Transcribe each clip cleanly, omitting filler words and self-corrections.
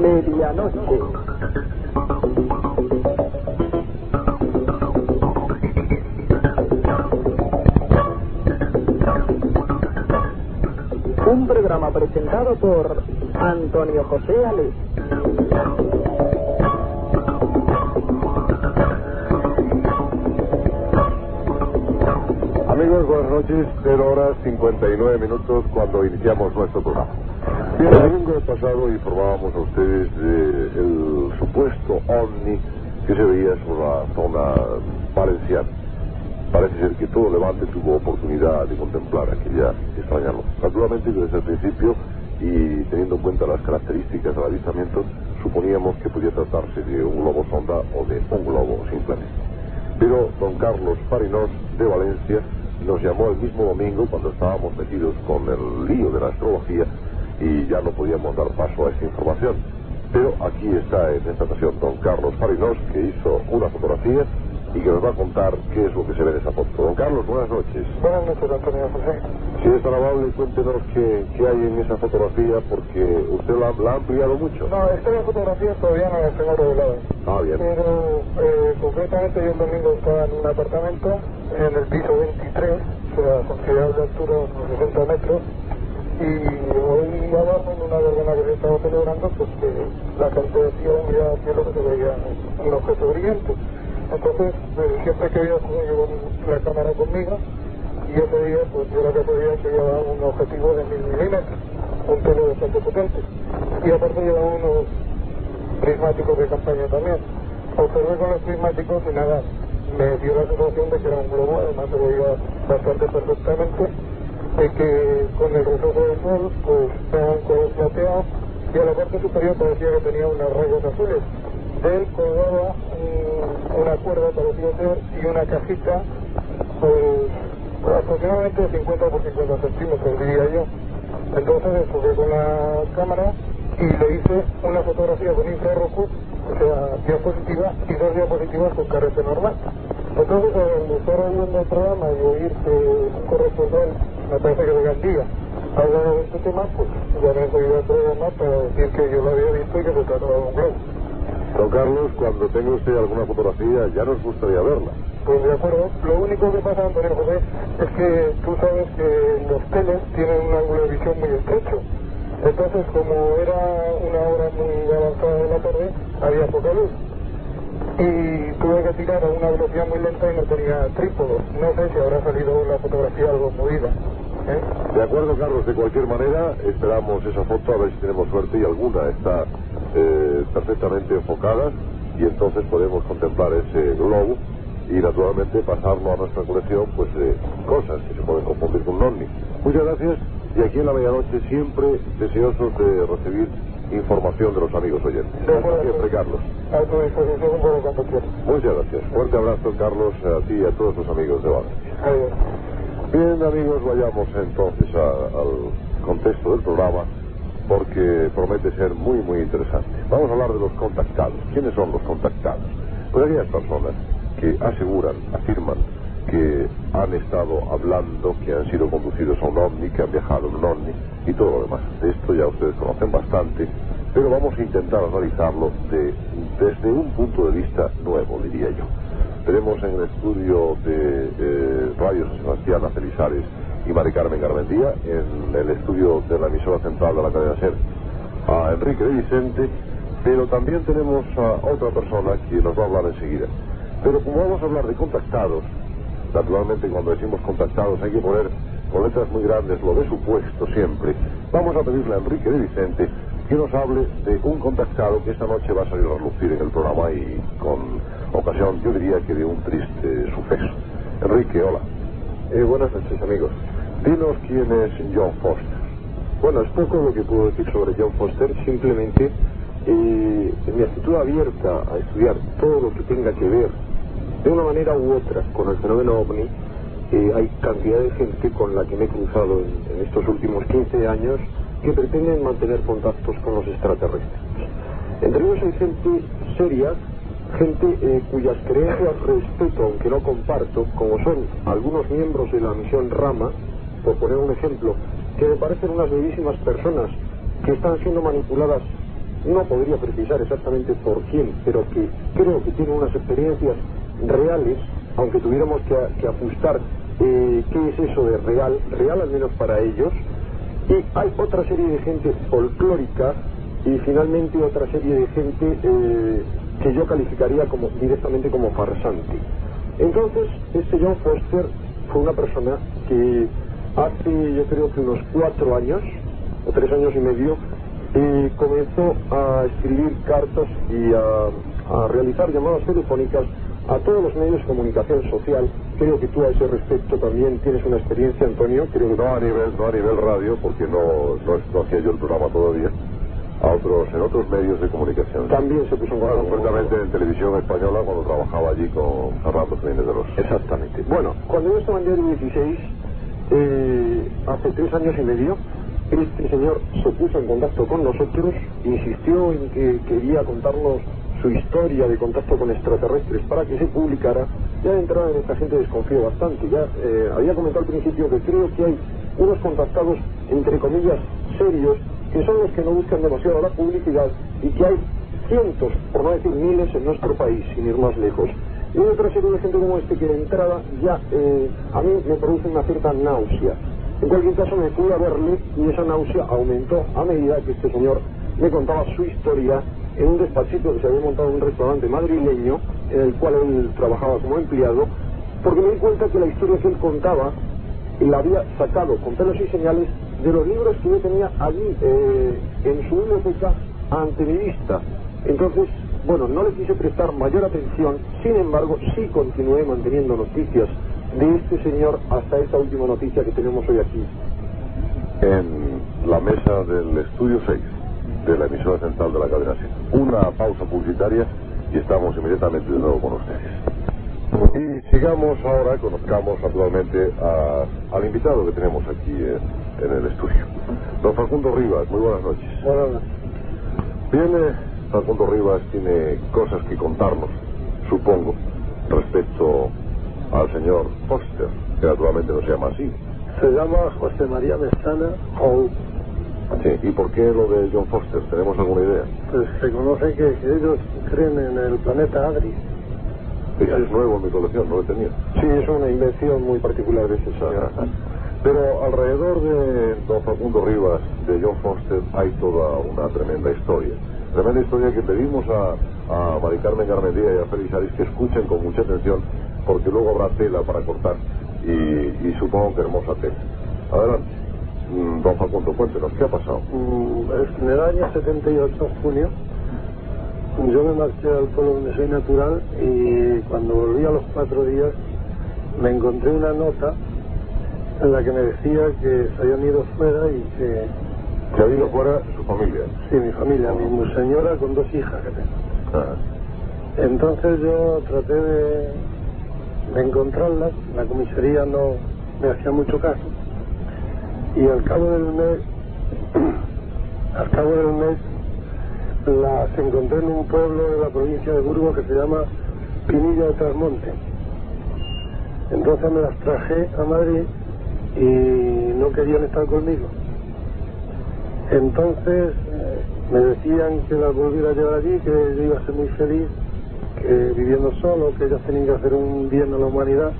Medianoche. Un programa presentado por Antonio José Ale. Amigos, buenas noches, 0:59 cuando iniciamos nuestro programa. Bien, el domingo pasado informábamos a ustedes del supuesto ovni que se veía sobre la zona valenciana. Parece ser que todo Levante tuvo oportunidad de contemplar aquella extraña luz. Naturalmente, desde el principio, y teniendo en cuenta las características del avistamiento, suponíamos que podía tratarse de un globo sonda o de un globo simplemente. Pero don Carlos Farinós, de Valencia, nos llamó el mismo domingo cuando estábamos metidos con el lío de la astrología y ya no podíamos dar paso a esta información. Pero aquí está en esta ocasión don Carlos Farinós, que hizo una fotografía y que nos va a contar qué es lo que se ve en esa foto. Don Carlos, buenas noches. Buenas noches, Antonio José. Si es tan amable, cuéntenos qué hay en esa fotografía, porque usted la ha ampliado mucho. No, esta fotografía todavía no la tengo revelada. Ah, bien. Pero concretamente yo el domingo estaba en un apartamento en el piso 23, o sea, considerable altura, unos 60 metros, y hoy abajo en una verbena que se estaba celebrando, pues que la gente decía un día al cielo que se veía un objeto brillante. Entonces, siempre que había llevo la cámara conmigo, y ese día, pues yo la que sabía que llevaba un objetivo de 1000 milímetros, un tele bastante potente, y aparte llevaba unos prismáticos de campaña también. Observé con los prismáticos y nada, me dio la sensación de que era un globo, además se veía bastante perfectamente, de que con el reflejo del sol, pues estaba un color plateado, y a la parte superior parecía que tenía unas rayas azules. De él colgaba una cuerda, parecía ser, y una cajita, pues aproximadamente 50 por 50 centímetros, diría yo. Entonces enfoqué con la cámara y le hice una fotografía con infrarrojo, o sea, diapositiva, y 2 diapositivas con carrete normal. Entonces, al estar oyendo el programa y oír que un corresponsal, me parece que de Gandía, hablaba de este tema, pues ya me he seguido el programa para decir que yo lo había visto y que se trataba de un globo. Don Carlos, cuando tenga usted alguna fotografía, ya nos gustaría verla. Pues de acuerdo. Lo único que pasa, Antonio José, es que tú sabes que los teles tienen un ángulo de visión muy estrecho. Entonces, como era una hora muy avanzada de la tarde, había poca luz. Y tuve que tirar a una velocidad muy lenta y no tenía trípode. No sé si habrá salido la fotografía algo movida. De acuerdo, Carlos, de cualquier manera, esperamos esa foto a ver si tenemos suerte y alguna está perfectamente enfocada y entonces podemos contemplar ese globo y naturalmente pasarlo a nuestra colección, pues cosas que se pueden confundir con un ovni. Muchas gracias, y aquí en la medianoche siempre deseosos de recibir información de los amigos oyentes. Hasta siempre, Carlos. A tu disposición cuando quieras. Muchas gracias. Fuerte abrazo, Carlos, a ti y a todos los amigos de Valencia. Adiós. Bien, amigos, vayamos entonces al contexto del programa, porque promete ser muy, muy interesante. Vamos a hablar de los contactados. ¿Quiénes son los contactados? Pues aquellas personas que afirman que han estado hablando, que han sido conducidos a un ovni, que han viajado en un ovni y todo lo demás. De esto ya ustedes conocen bastante, pero vamos a intentar analizarlo desde un punto de vista nuevo, diría yo. Tenemos en el estudio de Radio San Sebastián a Felisares y Mari Carmen Garmendia, en el estudio de la emisora central de la cadena SER a Enrique de Vicente, pero también tenemos a otra persona que nos va a hablar enseguida. Pero como vamos a hablar de contactados, naturalmente cuando decimos contactados hay que poner con letras muy grandes lo de supuesto siempre. Vamos a pedirle a Enrique de Vicente que nos hable de un contactado que esta noche va a salir a relucir en el programa y con ocasión, yo diría que de un triste suceso. Enrique, hola. Buenas noches, amigos. Dinos quién es John Foster. Bueno, es poco lo que puedo decir sobre John Foster, simplemente en mi actitud abierta a estudiar todo lo que tenga que ver, de una manera u otra, con el fenómeno OVNI. Hay cantidad de gente con la que me he cruzado en estos últimos 15 años que pretenden mantener contactos con los extraterrestres. Entre ellos hay gente seria, gente cuyas creencias respeto, aunque no comparto, como son algunos miembros de la misión Rama, por poner un ejemplo, que me parecen unas bellísimas personas que están siendo manipuladas no podría precisar exactamente por quién, pero que creo que tiene unas experiencias reales, aunque tuviéramos que ajustar qué es eso de real al menos para ellos. Y hay otra serie de gente folclórica y finalmente otra serie de gente que yo calificaría directamente como farsante. Entonces, este John Foster fue una persona que hace, yo creo que unos 4 años o 3 años y medio, comenzó a escribir cartas y a realizar llamadas telefónicas a todos los medios de comunicación social. Creo que tú a ese respecto también tienes una experiencia, Antonio. Creo que no a nivel radio, porque no hacía yo el programa todavía, en otros medios de comunicación. También se puso en contacto. Concretamente en televisión española, cuando trabajaba allí con Fernando Jiménez de los. Exactamente. Bueno, cuando yo estaba en Diario 16, hace 3 años y medio, este señor se puso en contacto con nosotros, insistió en que quería contarnos su historia de contacto con extraterrestres para que se publicara. Ya de entrada en esta gente desconfío bastante. Ya había comentado al principio que creo que hay unos contactados, entre comillas, serios, que son los que no buscan demasiado la publicidad, y que hay cientos, por no decir miles, en nuestro país, sin ir más lejos. Y hay otra serie de gente como este que de entrada ya a mí me produce una cierta náusea. En cualquier caso me fui a verle y esa náusea aumentó a medida que este señor me contaba su historia en un despachito que se había montado en un restaurante madrileño en el cual él trabajaba como empleado, porque me di cuenta que la historia que él contaba la había sacado con pelos y señales de los libros que yo tenía allí en su biblioteca ante mi vista. Entonces, bueno, no le quise prestar mayor atención, sin embargo, sí continué manteniendo noticias de este señor hasta esta última noticia que tenemos hoy aquí. En la mesa del Estudio 6 de la emisora central de la cadena 7. Una pausa publicitaria y estamos inmediatamente de nuevo con ustedes. Y sigamos ahora, conozcamos naturalmente al invitado que tenemos aquí en el estudio. Don Facundo Rivas, muy buenas noches. Buenas noches. Bien, Facundo Rivas tiene cosas que contarnos, supongo, respecto al señor Foster, que naturalmente no se llama así. Se llama José María Mesana Hall. Sí, ¿y por qué lo de John Foster? ¿Tenemos alguna idea? Pues se conoce que ellos creen en el planeta Adris. Eso es nuevo en mi colección, no lo he tenido. Sí, es una invención muy particular de ese señor. Pero alrededor de don Facundo Rivas, de John Foster, hay toda una tremenda historia. Tremenda historia que pedimos a Mari Carmen Garmendia y a Félix Aris que escuchen con mucha atención, porque luego habrá tela para cortar y supongo que hermosa tela. Adelante, don Facundo, cuéntenos, ¿qué ha pasado? En el año 78, junio, yo me marché al pueblo donde soy natural y cuando volví a los 4 días me encontré una nota en la que me decía que se habían ido fuera y que... ¿Se ha ido fuera su familia? Sí, mi familia, mi señora con 2 hijas que tengo. Entonces yo traté de encontrarlas, la comisaría no me hacía mucho caso y al cabo del mes las encontré en un pueblo de la provincia de Burgos que se llama Pinilla de Trasmonte. Entonces me las traje a Madrid y no querían estar conmigo. Entonces me decían que las volviera a llevar allí, que yo iba a ser muy feliz, que viviendo solo, que ellas tenían que hacer un bien a la humanidad.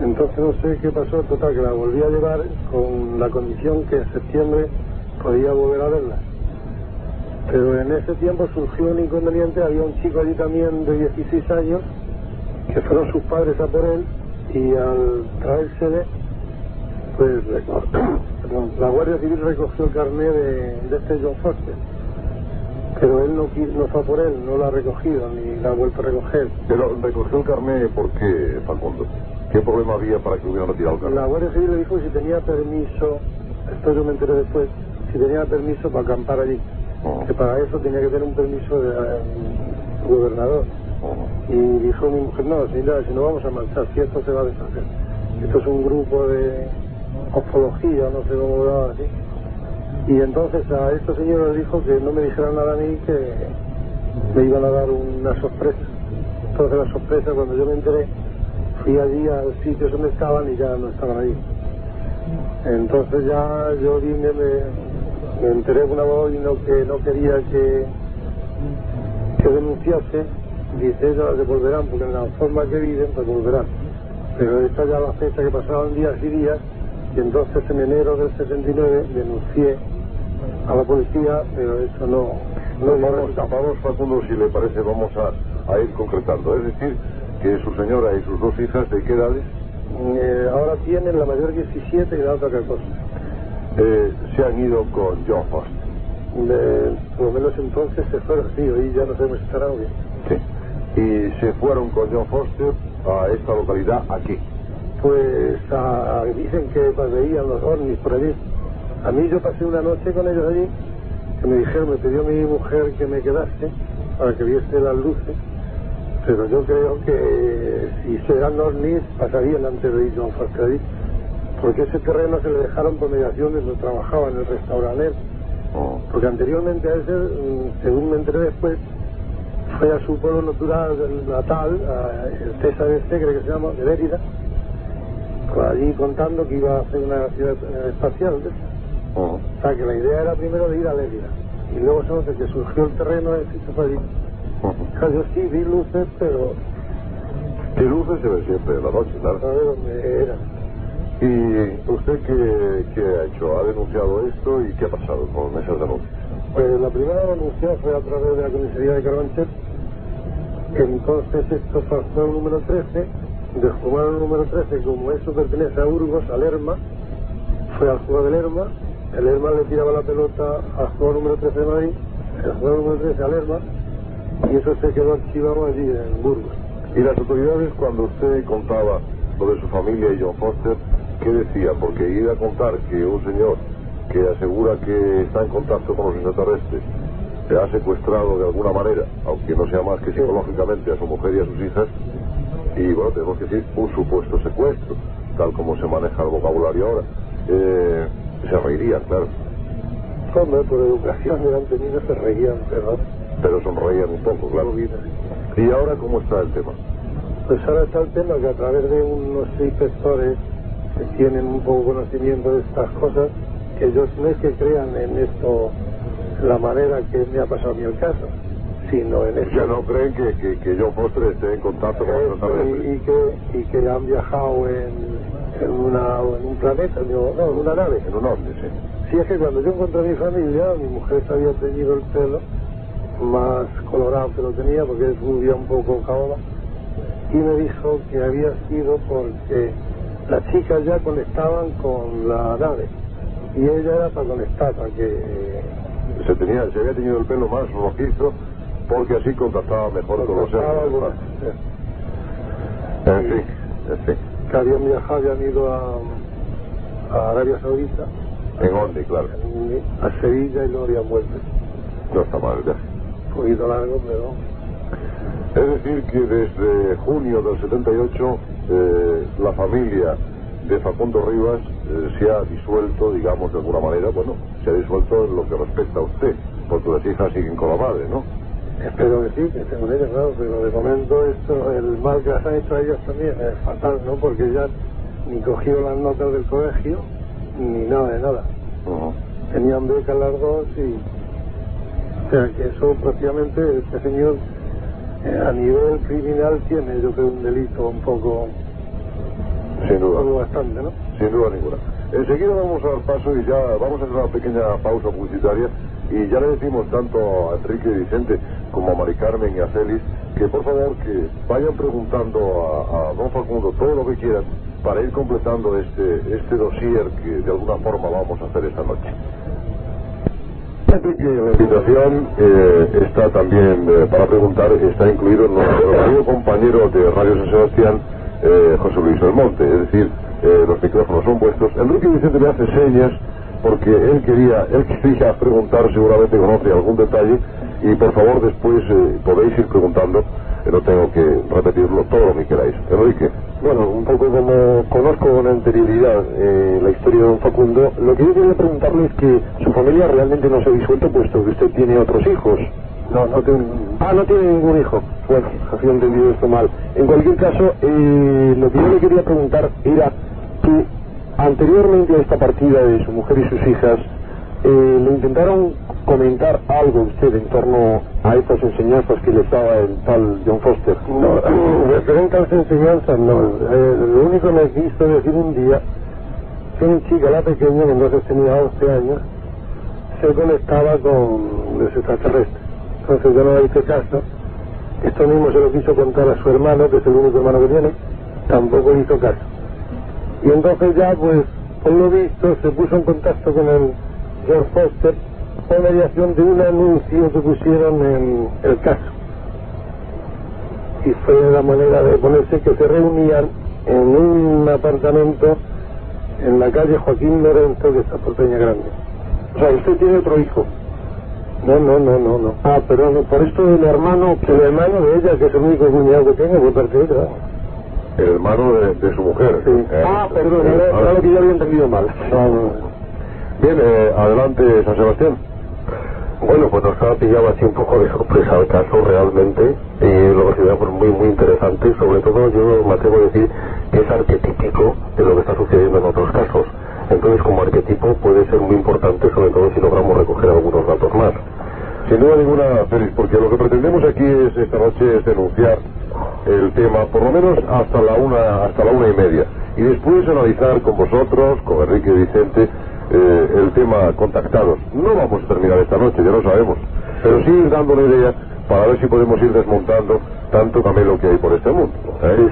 Entonces no sé qué pasó, total, que la volví a llevar con la condición que en septiembre podía volver a verla. Pero en ese tiempo surgió un inconveniente, había un chico allí también de 16 años, que fueron sus padres a por él, y al traérsele, pues la Guardia Civil recogió el carnet de este John Foster. Pero él no fue por él, no lo ha recogido, ni la ha vuelto a recoger. Pero recogió el carnet, ¿por qué, Facundo? ¿Qué problema había para que hubieran retirado el carnet? La Guardia Civil le dijo que si tenía permiso, esto yo me enteré después, si tenía permiso para acampar allí. Que para eso tenía que tener un permiso del gobernador. Y dijo mi mujer, no, señora, si no vamos a marchar, si esto se va a deshacer. Esto es un grupo de ufología, no sé cómo lo así. Y entonces a esta señora le dijo que no me dijera nada a mí, que me iban a dar una sorpresa. Entonces la sorpresa, cuando yo me enteré, fui allí al sitio donde estaban y ya no estaban ahí. Entonces ya yo vine, Me enteré que un abogado que no quería que denunciase, dice, ellos devolverán, porque en la forma que viven, devolverán. Pero esta ya la fecha que pasaban días y días, y entonces en enero del 79 denuncié a la policía, pero eso no Vamos, Facundo, si le parece, vamos a ir concretando. Es decir, que su señora y sus dos hijas, ¿de qué edades? Ahora tienen la mayor 17 y la otra 14. Se han ido con John Foster. Por lo menos entonces se fueron, sí, hoy ya no sabemos si estarán bien. Sí. Y se fueron con John Foster a esta localidad, aquí. Pues dicen que veían los ovnis por allí. A mí yo pasé una noche con ellos allí, que me dijeron, me pidió mi mujer que me quedase para que viese las luces, pero yo creo que si serán ovnis pasarían antes de ir John Foster allí, porque ese terreno se le dejaron por mediación de donde trabajaba en el restaurante. Porque anteriormente a ese, según me enteré después, fue a su pueblo natural natal, el César de Segre, que se llama, de Lérida, allí contando que iba a hacer una ciudad espacial. O sea, que la idea era primero de ir a Lérida, y luego de que surgió el terreno y se fue allí. O sea, yo sí vi luces, pero... ¿Qué luces se ven siempre en la noche, claro? No sé dónde era. ¿Y usted qué ha hecho? ¿Ha denunciado esto y qué ha pasado con esas denuncias? Pues la primera denuncia fue a través de la comisaría de Carabanchel, que entonces esto fue al juego número 13, del juego número 13, como eso pertenece a Burgos, al Lerma, fue al juego del Lerma, el Lerma le tiraba la pelota al juego número 13 de Madrid, el juego número 13 al Lerma, y eso se quedó archivado allí en Burgos. ¿Y las autoridades, cuando usted contaba lo de su familia y John Foster, qué decía? Porque ir a contar que un señor que asegura que está en contacto con los extraterrestres se ha secuestrado de alguna manera, aunque no sea más que psicológicamente, a su mujer y a sus hijas, y bueno, tenemos que decir un supuesto secuestro, tal como se maneja el vocabulario ahora, se reirían, claro. Hombre, por educación delante mío se reían, pero sonreían un poco, claro. ¿Y ahora cómo está el tema? Pues ahora está el tema que a través de unos inspectores que tienen un poco conocimiento de estas cosas, que ellos no es que crean en esto, la manera que me ha pasado a mí el caso, sino en esto. Ya no creen que John Foster esté en contacto con los extraterrestres. Y que han viajado en un planeta, no, en una nave. En un ovni, sí. Sí, es que cuando yo encontré a mi familia, mi mujer se había teñido el pelo más colorado que lo tenía, porque es rubia un poco caoba, y me dijo que había sido porque las chicas ya conectaban con la nave, y ella era para conectar, para que... Se había teñido el pelo más rojizo, porque así contactaba mejor con los seres. En fin. Que habían viajado, habían ido a Arabia Saudita. En Ondi, claro. A Sevilla, y luego habían vuelto. No está mal, ya. Un poquito largo, pero... Es decir, que desde junio del 78 la familia de Facundo Rivas se ha disuelto, digamos, de alguna manera. Bueno, se ha disuelto en lo que respecta a usted, porque las hijas siguen con la madre, ¿no? Espero que sí, que estén con ellas, claro, pero de momento esto, el mal que las han hecho a ellas también es fatal, ¿no? Porque ya ni cogieron las notas del colegio, ni nada de nada. Tenían becas las dos y... O sea, que eso prácticamente, este señor, a nivel criminal tiene, yo creo, un delito un poco... Sin duda. Bastante, ¿no? Sin duda ninguna. Enseguida vamos a dar paso y ya vamos a hacer una pequeña pausa publicitaria, y ya le decimos tanto a Enrique y Vicente como a Mari Carmen y a Félix que por favor que vayan preguntando a don Facundo todo lo que quieran para ir completando este dossier que de alguna forma vamos a hacer esta noche. La invitación está también para preguntar, está incluido nuestro amigo compañero de Radio San Sebastián, José Luis Belmonte, es decir, los micrófonos son vuestros. Enrique Vicente me hace señas porque él quería preguntar, seguramente conoce algún detalle, y por favor después podéis ir preguntando, no tengo que repetirlo, todo lo que queráis. Enrique. Bueno, un poco como conozco con anterioridad la historia de don Facundo, lo que yo quería preguntarle es que su familia realmente no se ha disuelto, puesto que usted tiene otros hijos. No tiene... No tiene ningún hijo. Bueno, había entendido esto mal. En cualquier caso, lo que yo le quería preguntar era que anteriormente a esta partida de su mujer y sus hijas, ¿Le intentaron comentar algo usted en torno a estas enseñanzas que les daba el tal John Foster? No, referente a las enseñanzas, no. Lo único que me quiso decir un día que mi chica, la pequeña, que entonces tenía 11 años, se conectaba con los extraterrestres. Entonces yo no le hice caso. Esto mismo se lo quiso contar a su hermano, que es el único hermano que tiene, tampoco le hizo caso. Y entonces ya, pues, por lo visto, se puso en contacto con el George Foster por mediación de un anuncio que pusieron en el caso. Y fue la manera de ponerse que se reunían en un apartamento en la calle Joaquín Lorenzo, que está por Peña Grande. O sea, usted tiene otro hijo. No. Ah, pero no, por esto del hermano... El hermano de ella, que es el único cuñado que tengo por parte de ella. El hermano de su mujer. Sí. Perdón, era lo que yo había entendido mal. No. Bien, adelante, San Sebastián. Bueno, pues nos ha pillado así un poco de sorpresa el caso realmente, y lo consideramos muy interesante. Sobre todo yo me atrevo a decir que es arquetípico de lo que está sucediendo en otros casos. Entonces, como arquetipo puede ser muy importante, sobre todo si logramos recoger algunos datos más. Sin duda ninguna, Félix, porque lo que pretendemos aquí esta noche es denunciar el tema, por lo menos hasta la 1:30, y después analizar con vosotros, con Enrique y Vicente, el tema contactados. No vamos a terminar esta noche, ya lo sabemos, pero sí ir dándole ideas para ver si podemos ir desmontando tanto camelo que hay por este mundo.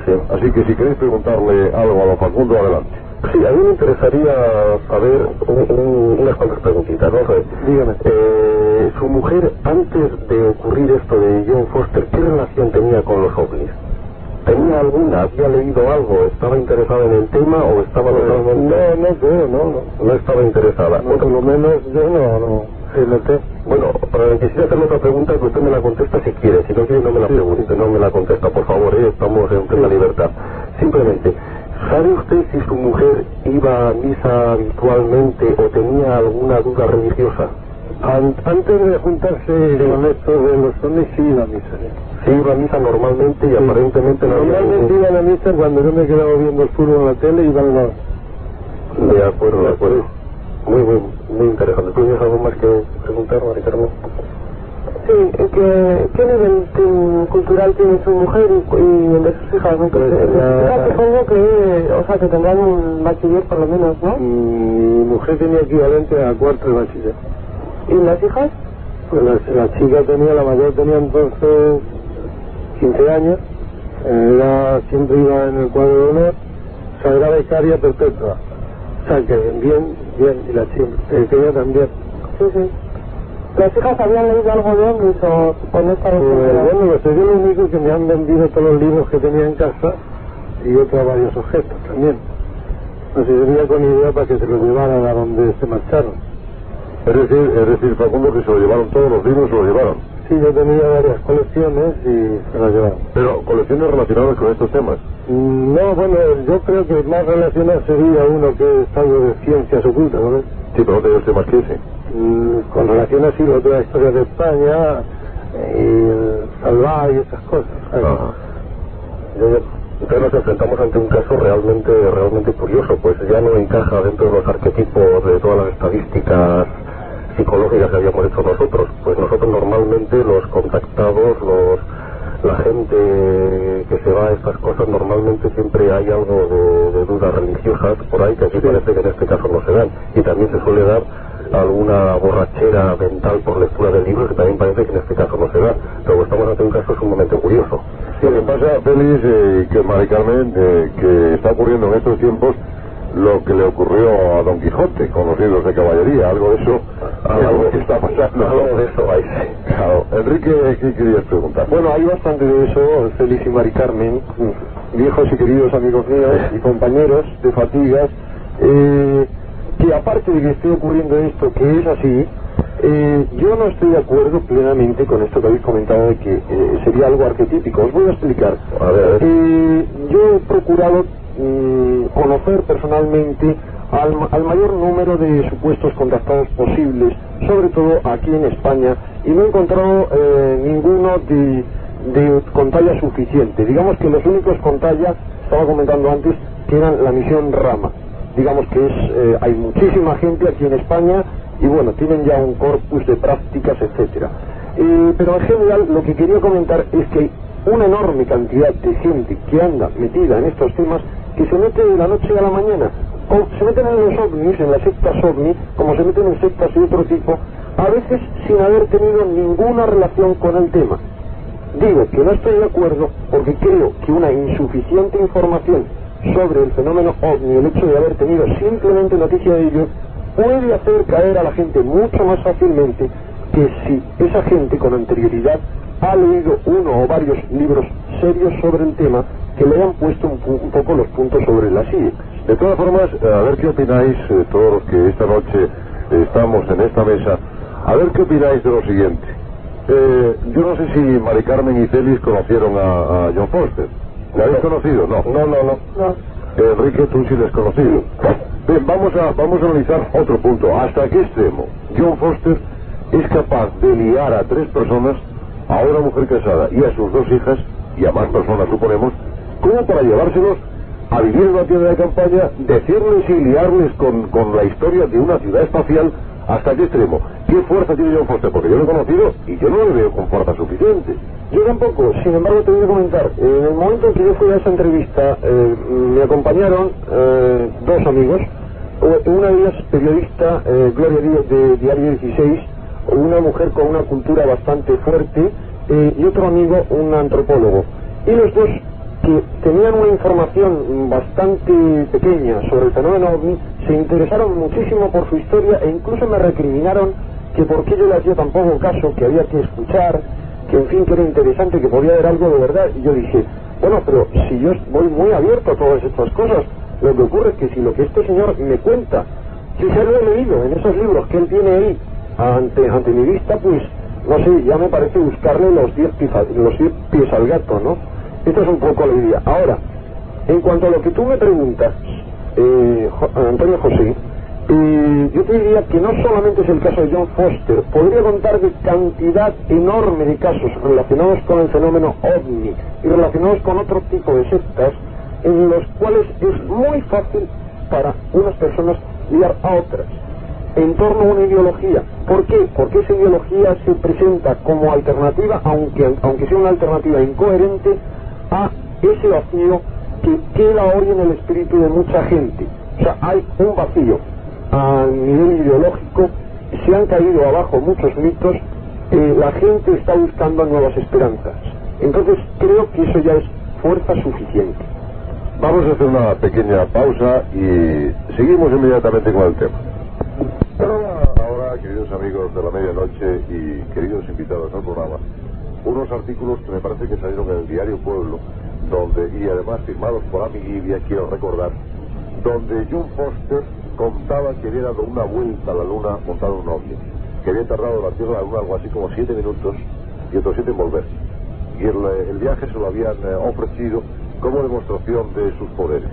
Sí. Así que si queréis preguntarle algo a don Facundo, adelante. Sí, a mí me interesaría saber unas cuantas preguntitas, ¿no? Dígame. Su mujer, antes de ocurrir esto de John Foster, ¿qué relación tenía con los ovnis? ¿Tenía alguna? ¿Había leído algo? ¿Estaba interesada en el tema o estaba totalmente...? No. No estaba interesada. No, por lo menos yo no. Bueno, quisiera hacerle otra pregunta que usted me la contesta si quiere. Si no quiere, no me la pregunte, no me la contesta, por favor, estamos en plena libertad. Simplemente, ¿sabe usted si su mujer iba a misa habitualmente o tenía alguna duda religiosa? Antes de juntarse con esto de los ovnis, sí iba a misa. Sí, iba a misa normalmente y aparentemente no había... Normalmente iba a la misa cuando yo me quedaba viendo el fútbol en la tele y iba al lado. De acuerdo. Muy interesante. ¿Tú tienes algo más que preguntar, María Carmen? Sí, ¿qué nivel cultural tiene su mujer y el de sus hijas? Supongo que tendrán un bachiller por lo menos, ¿no? Mi mujer tenía equivalente a cuarto de bachiller. ¿Y las hijas? Pues la chica la mayor tenía entonces 15 años, siempre iba en el cuadro de honor, o sea, era becaria perpetua. O sea, que bien, y la chica también. Sí. ¿Las hijas habían leído algo de ovnis o no estaban? Bueno, pues yo lo único que me han vendido todos los libros que tenía en casa y otros varios objetos también. No sé, venía con idea para que se los llevaran a donde se marcharon. Es decir, Facundo, que se lo llevaron todos los libros, se lo llevaron. Sí, yo tenía varias colecciones y se las llevaron. Pero, ¿colecciones relacionadas con estos temas? No, bueno, yo creo que más relacionado sería uno que es algo de ciencias ocultas, ¿no? Sí, pero no tenía usted más que ese. Con relación así, lo de la historia de España y el Salvá y esas cosas. Entonces nos enfrentamos ante un caso realmente curioso, pues ya no encaja dentro de los arquetipos de todas las estadísticas psicológicas que habíamos hecho nosotros. Pues nosotros normalmente los contactados, la gente que se va a estas cosas, normalmente siempre hay algo de dudas religiosas por ahí, que aquí parece que en este caso no se dan, y también se suele dar alguna borrachera mental por lectura de libros, que también parece que en este caso no se da, pero estamos ante un caso sumamente curioso. Lo que pasa, Félix, que Mari Carmen, que está ocurriendo en estos tiempos lo que le ocurrió a Don Quijote con los libros de caballería, algo de eso, algo que está pasando. Algo de eso hay. Claro. Enrique, ¿qué querías preguntar? Bueno, hay bastante de eso, Félix y Mari Carmen, viejos y queridos amigos míos y compañeros de fatigas, que aparte de que esté ocurriendo esto, que es así, yo no estoy de acuerdo plenamente con esto que habéis comentado de que sería algo arquetípico. Os voy a explicar. A ver. Yo he procurado conocer personalmente al mayor número de supuestos contactados posibles, sobre todo aquí en España, y no he encontrado ninguno con talla suficiente. Digamos que los únicos con talla, estaba comentando antes, que eran la misión Rama. Digamos que hay muchísima gente aquí en España y bueno, tienen ya un corpus de prácticas, etcétera. Pero en general lo que quería comentar es que hay una enorme cantidad de gente que anda metida en estos temas, que se mete de la noche a la mañana, o se meten en los ovnis, en las sectas ovni, como se meten en sectas de otro tipo, a veces sin haber tenido ninguna relación con el tema. Digo que no estoy de acuerdo porque creo que una insuficiente información sobre el fenómeno ovni, el hecho de haber tenido simplemente noticia de ello, puede hacer caer a la gente mucho más fácilmente que si esa gente con anterioridad ha leído uno o varios libros serios sobre el tema que le han puesto un poco los puntos sobre las IE. De todas formas, a ver qué opináis, todos los que esta noche estamos en esta mesa, a ver qué opináis de lo siguiente. Yo no sé si Mari Carmen y Celis conocieron a John Foster. ¿Le habéis conocido? No. No. Enrique, tú sí le has conocido. Bien, vamos a analizar otro punto. ¿Hasta qué extremo John Foster es capaz de liar a 3 personas, a una mujer casada y a sus 2 hijas, y a más personas suponemos, como para llevárselos a vivir en una tienda de campaña, decirles y liarles con la historia de una ciudad espacial? ¿Hasta qué extremo? ¿Qué fuerza tiene John Foster? Porque yo lo he conocido y yo no lo veo con fuerza suficiente. Yo tampoco, sin embargo te voy a comentar, en el momento en que yo fui a esa entrevista, me acompañaron 2 amigos, una de ellas periodista, Gloria Díaz de Diario 16, una mujer con una cultura bastante fuerte, y otro amigo, un antropólogo. Y los dos, que tenían una información bastante pequeña sobre el fenómeno OVNI, se interesaron muchísimo por su historia e incluso me recriminaron que por qué yo le hacía tan poco caso, que había que escuchar, que en fin, que era interesante, que podía haber algo de verdad. Y yo dije, bueno, pero si yo voy muy abierto a todas estas cosas, lo que ocurre es que si lo que este señor me cuenta, si se lo he leído en esos libros que él tiene ahí ante mi vista, pues no sé, ya me parece buscarle los 10 pies al gato, ¿no? Esta es un poco la idea. Ahora, en cuanto a lo que tú me preguntas, Antonio José, yo te diría que no solamente es el caso de John Foster, podría contar de cantidad enorme de casos relacionados con el fenómeno OVNI y relacionados con otro tipo de sectas, en los cuales es muy fácil para unas personas liar a otras en torno a una ideología. ¿Por qué? Porque esa ideología se presenta como alternativa, aunque sea una alternativa incoherente, a ese vacío que queda hoy en el espíritu de mucha gente. O sea, hay un vacío a nivel ideológico, se han caído abajo muchos mitos, la gente está buscando nuevas esperanzas. Entonces creo que eso ya es fuerza suficiente. Vamos a hacer una pequeña pausa y seguimos inmediatamente con el tema. Ahora, queridos amigos de la medianoche y queridos invitados al programa, unos artículos que me parece que salieron en el diario Pueblo, y además firmados por Ami Livia, quiero recordar, donde John Foster contaba que había dado una vuelta a la Luna montado en un ovni, que había tardado la Tierra a la Luna algo así como 7 minutos y otros 7 en volver. Y el viaje se lo habían ofrecido como demostración de sus poderes.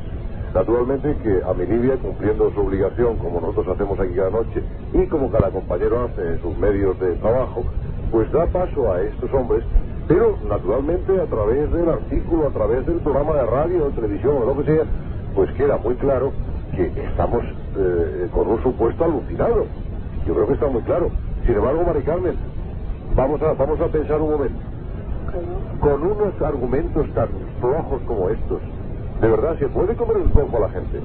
Naturalmente que Ami Livia, cumpliendo su obligación, como nosotros hacemos aquí cada noche, y como cada compañero hace en sus medios de trabajo, pues da paso a estos hombres, pero naturalmente a través del artículo, a través del programa de radio, de televisión o lo que sea, pues queda muy claro que estamos con un supuesto alucinado. Yo creo que está muy claro. Sin embargo, Mari Carmen, vamos a pensar un momento. Con unos argumentos tan flojos como estos, ¿de verdad se puede comer el coco a la gente?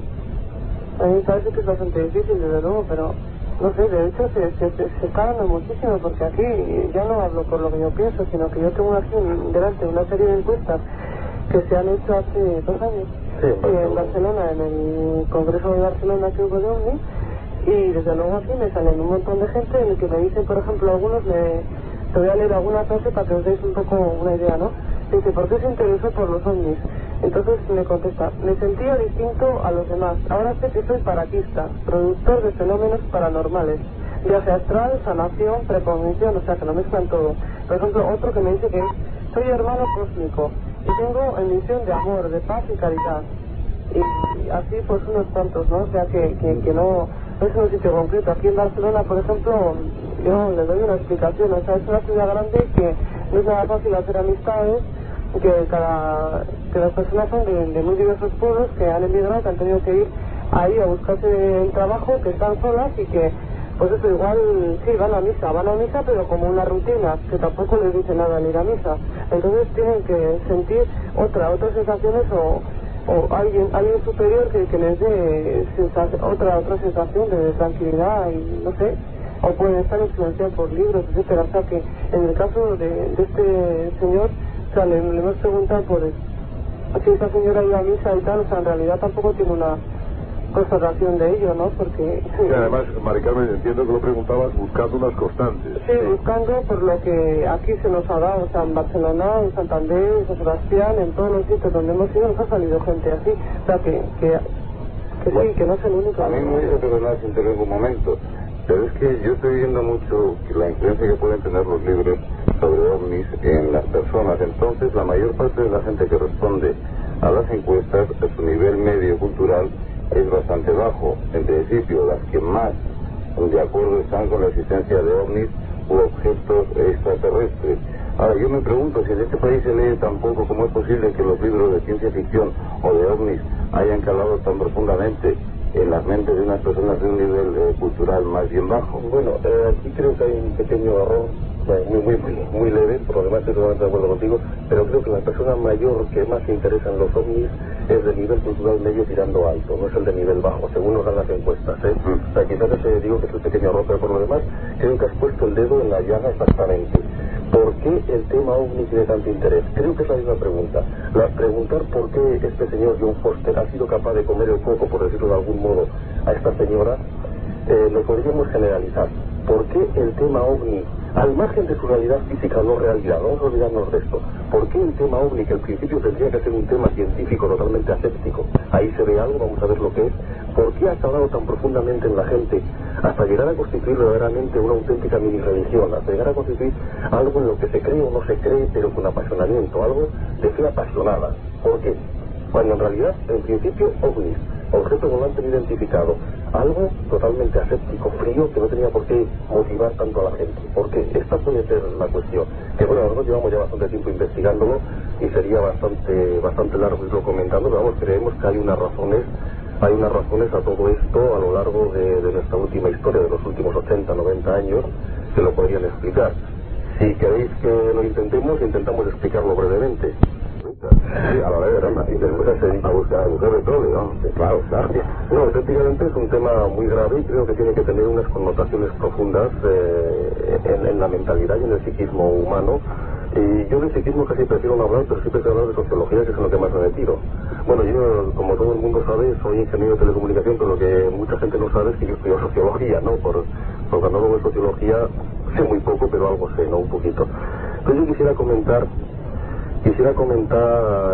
A mí me parece que es bastante difícil, desde luego, pero no sé, de hecho se está dando muchísimo, porque aquí ya no hablo por lo que yo pienso, sino que yo tengo aquí delante una serie de encuestas que se han hecho hace 2 años en Barcelona, en el Congreso de Barcelona que hubo de OVNI, y desde luego aquí me salen un montón de gente en el que me dicen, por ejemplo, algunos, te voy a leer alguna frase para que os deis un poco una idea, ¿no? Dice, ¿por qué se interesó por los ovnis? Entonces me contesta, me sentía distinto a los demás. Ahora sé que soy paraquista, productor de fenómenos paranormales. Viaje astral, sanación, precognición, o sea que lo mezclan todo. Por ejemplo, otro que me dice que soy hermano cósmico y tengo misión de amor, de paz y caridad. Y así pues unos cuantos, ¿no? O sea que no es un sitio concreto. Aquí en Barcelona, por ejemplo, yo le doy una explicación. O sea, es una ciudad grande que no es nada fácil hacer amistades, que las personas son de muy diversos pueblos que han emigrado, que han tenido que ir ahí a buscarse el trabajo, que están solas y que pues eso, igual sí, van a misa, pero como una rutina, que tampoco les dice nada al ir a misa. Entonces tienen que sentir otras sensaciones o alguien superior que les dé otra sensación de tranquilidad y no sé, o pueden estar influenciados por libros, etcétera. O sea que en el caso de este señor, o sea, le hemos preguntado por si esta señora iba a misa y tal, o sea, en realidad tampoco tiene una constatación de ello, ¿no? Porque... Y además, Mari Carmen, entiendo que lo preguntabas buscando unas constantes. Sí, buscando por lo que aquí se nos ha dado, o sea, en Barcelona, en Santander, en San Sebastián, en todos los sitios donde hemos ido nos ha salido gente así, o sea, que sí, que no es el único. A mí me dice perdonar si intervengo un momento, pero es que yo estoy viendo mucho la influencia que pueden tener los libros sobre ovnis en las personas. Entonces, la mayor parte de la gente que responde a las encuestas, su nivel medio cultural es bastante bajo. En principio, las que más de acuerdo están con la existencia de ovnis u objetos extraterrestres. Ahora, yo me pregunto si en este país se lee tan poco, ¿cómo es posible que los libros de ciencia ficción o de ovnis hayan calado tan profundamente en las mentes de unas personas de un nivel cultural más bien bajo? Bueno, aquí creo que hay un pequeño error, muy leve, por lo demás estoy totalmente de acuerdo contigo, pero creo que la persona mayor que más se interesa en los ovnis es de nivel cultural medio tirando alto, no es el de nivel bajo, según nos dan las encuestas, ¿eh? O sea, quizás digo que es un pequeño error, pero por lo demás creo que has puesto el dedo en la llaga exactamente. ¿Por qué el tema ovni tiene tanto interés? Creo que es la misma pregunta. Preguntar por qué este señor John Foster ha sido capaz de comer el coco, por decirlo de algún modo, a esta señora, lo podríamos generalizar. ¿Por qué el tema ovni, al margen de su realidad física, no realidad, no vamos a olvidarnos de esto? ¿Por qué el tema ovni, que al principio tendría que ser un tema científico totalmente aséptico, ahí se ve algo, vamos a ver lo que es? ¿Por qué ha calado tan profundamente en la gente hasta llegar a constituir verdaderamente una auténtica mini religión, hasta llegar a constituir algo en lo que se cree o no se cree, pero con apasionamiento, algo de fe apasionada? ¿Por qué? Cuando en realidad, en principio, ovnis, objeto volante no identificado, algo totalmente aséptico, frío, que no tenía por qué motivar tanto a la gente. ¿Por qué? Esta puede ser la cuestión. Que bueno, nosotros llevamos ya bastante tiempo investigándolo y sería bastante largo irlo comentando, pero vamos, creemos que hay unas razones a todo esto a lo largo de nuestra última historia, de los últimos 80, 90 años, que lo podrían explicar. Si queréis que lo intentamos explicarlo brevemente. Sí, a la vez, y después se dedica a buscar petróleo, ¿no? Sí, claro. No, efectivamente es un tema muy grave y creo que tiene que tener unas connotaciones profundas en la mentalidad y en el psiquismo humano. Y yo de psiquismo casi prefiero no hablar, pero sí prefiero hablar de sociología, que es en lo que más me metido. Bueno, yo, como todo el mundo sabe, soy ingeniero de telecomunicación, pero lo que mucha gente no sabe es que yo estudio sociología, ¿no? Por cuando hablo de sociología sé muy poco, pero algo sé, ¿no? Un poquito. Entonces yo quisiera comentar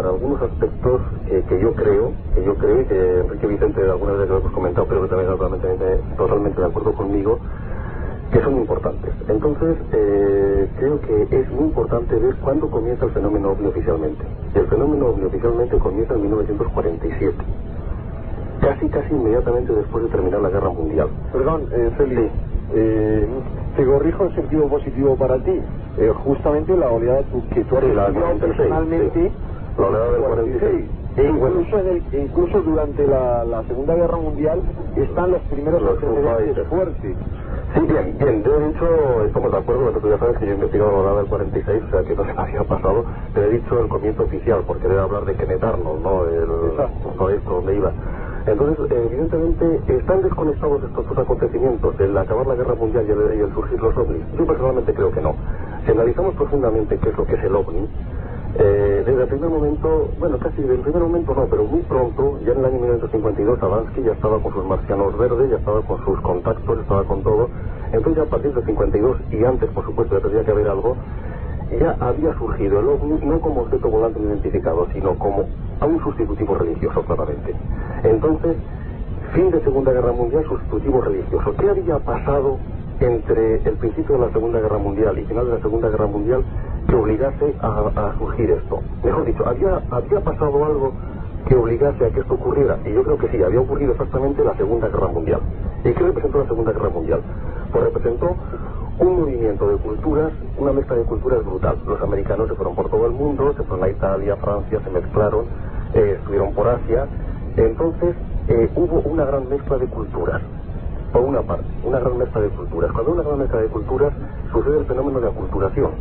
algunos aspectos que yo creo y que Enrique Vicente algunas veces lo hemos comentado, pero que también está totalmente de acuerdo conmigo, que son importantes. Entonces, creo que es muy importante ver cuándo comienza el fenómeno ovni oficialmente. El fenómeno ovni oficialmente comienza en 1947, casi inmediatamente después de terminar la Guerra Mundial. Perdón, Félix, te corrijo en sentido positivo para ti. Justamente la oleada que tú has estudiado personalmente, la oleada del 46. Incluso durante la Segunda Guerra Mundial están los primeros antecedentes fuertes. Sí, bien, de hecho estamos de acuerdo, tú ya sabes que yo he investigado la oleada del 46, o sea que no se me había pasado, pero he dicho el comienzo oficial, porque debe hablar de Kenneth Arnold, ¿no? Esto, ¿dónde iba? Entonces, evidentemente, ¿están desconectados estos dos acontecimientos, el acabar la Guerra Mundial y el surgir los ovnis? Yo personalmente creo que no. Si analizamos profundamente qué es lo que es el ovni, desde el primer momento, bueno, casi desde el primer momento no, pero muy pronto, ya en el año 1952, Adamski ya estaba con sus marcianos verdes, ya estaba con sus contactos, estaba con todo. Entonces, ya a partir del 52 y antes, por supuesto, ya tendría que haber algo, ya había surgido el ovni no como objeto volante no identificado, sino como a un sustitutivo religioso, claramente. Entonces, fin de Segunda Guerra Mundial, sustitutivo religioso. ¿Qué había pasado entre el principio de la Segunda Guerra Mundial y final de la Segunda Guerra Mundial que obligase a surgir esto? Mejor dicho, ¿había pasado algo que obligase a que esto ocurriera? Y yo creo que sí, había ocurrido exactamente la Segunda Guerra Mundial. ¿Y qué representó la Segunda Guerra Mundial? Pues representó un movimiento de culturas, una mezcla de culturas brutal. Los americanos se fueron por todo el mundo, se fueron a Italia, Francia, se mezclaron, estuvieron por Asia. Entonces hubo una gran mezcla de culturas. por una parte, una gran mezcla de culturas. Cuando hay una gran mezcla de culturas, sucede el fenómeno de aculturación.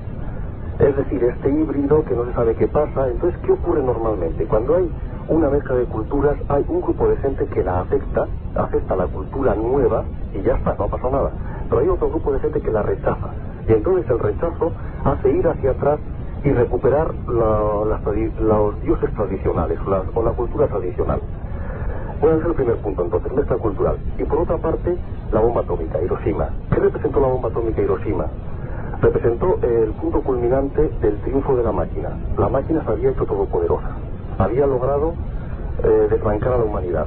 Es decir, este híbrido que no se sabe qué pasa. Entonces, ¿qué ocurre normalmente? Cuando hay una mezcla de culturas, hay un grupo de gente que la afecta la cultura nueva y ya está, no ha pasado nada. Pero hay otro grupo de gente que la rechaza. Y entonces el rechazo hace ir hacia atrás y recuperar los dioses tradicionales o la cultura tradicional. Puede ser el primer punto, entonces, mezcla cultural. Y por otra parte, la bomba atómica, Hiroshima. ¿Qué representó la bomba atómica Hiroshima? Representó el punto culminante del triunfo de la máquina. La máquina se había hecho todopoderosa. Había logrado desbancar a la humanidad.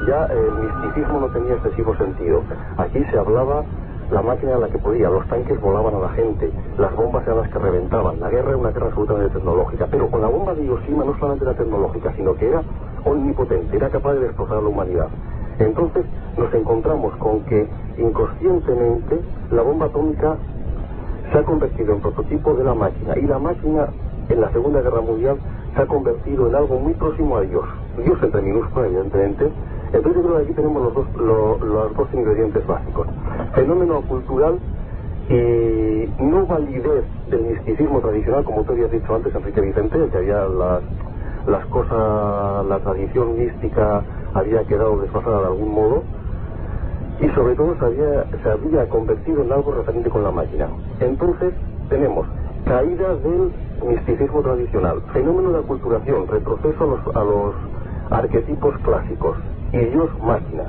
Ya el misticismo no tenía excesivo sentido. Aquí se hablaba, la máquina era la que podía, los tanques volaban a la gente, las bombas eran las que reventaban. La guerra era una guerra absolutamente tecnológica. Pero con la bomba de Hiroshima no solamente era tecnológica, sino que era omnipotente, era capaz de destrozar a la humanidad. Entonces nos encontramos con que inconscientemente la bomba atómica se ha convertido en prototipo de la máquina, y la máquina en la Segunda Guerra Mundial se ha convertido en algo muy próximo a Dios. Dios entre minúscula, evidentemente. Entonces yo creo que aquí tenemos los dos ingredientes básicos: fenómeno cultural y no validez del misticismo tradicional, como tú habías dicho antes, Enrique Vicente, que había las cosas, la tradición mística había quedado desfasada de algún modo, y sobre todo se había convertido en algo referente con la máquina. Entonces tenemos caída del misticismo tradicional, fenómeno de aculturación, retroceso a los arquetipos clásicos, y Dios máquina.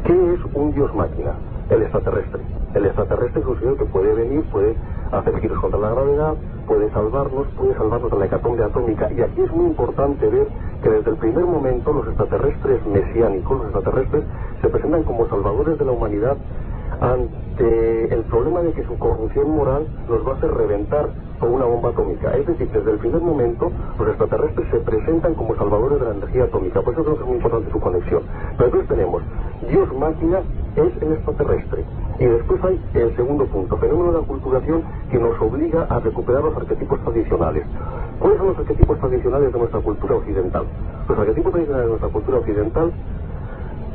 ¿Qué es un Dios máquina? El extraterrestre. El extraterrestre considero que puede venir, puede hacer giros contra la gravedad, puede salvarnos de la hecatombe atómica. Y aquí es muy importante ver que desde el primer momento los extraterrestres mesiánicos, los extraterrestres, se presentan como salvadores de la humanidad ante el problema de que su corrupción moral nos va a hacer reventar con una bomba atómica. Es decir, desde el primer momento los extraterrestres se presentan como salvadores de la energía atómica. Por eso creo que es muy importante su conexión. Pero entonces tenemos Dios máquina es el extraterrestre. Y después hay el segundo punto, fenómeno de aculturación, que nos obliga a recuperar los arquetipos tradicionales. ¿Cuáles son los arquetipos tradicionales de nuestra cultura occidental? Los arquetipos tradicionales de nuestra cultura occidental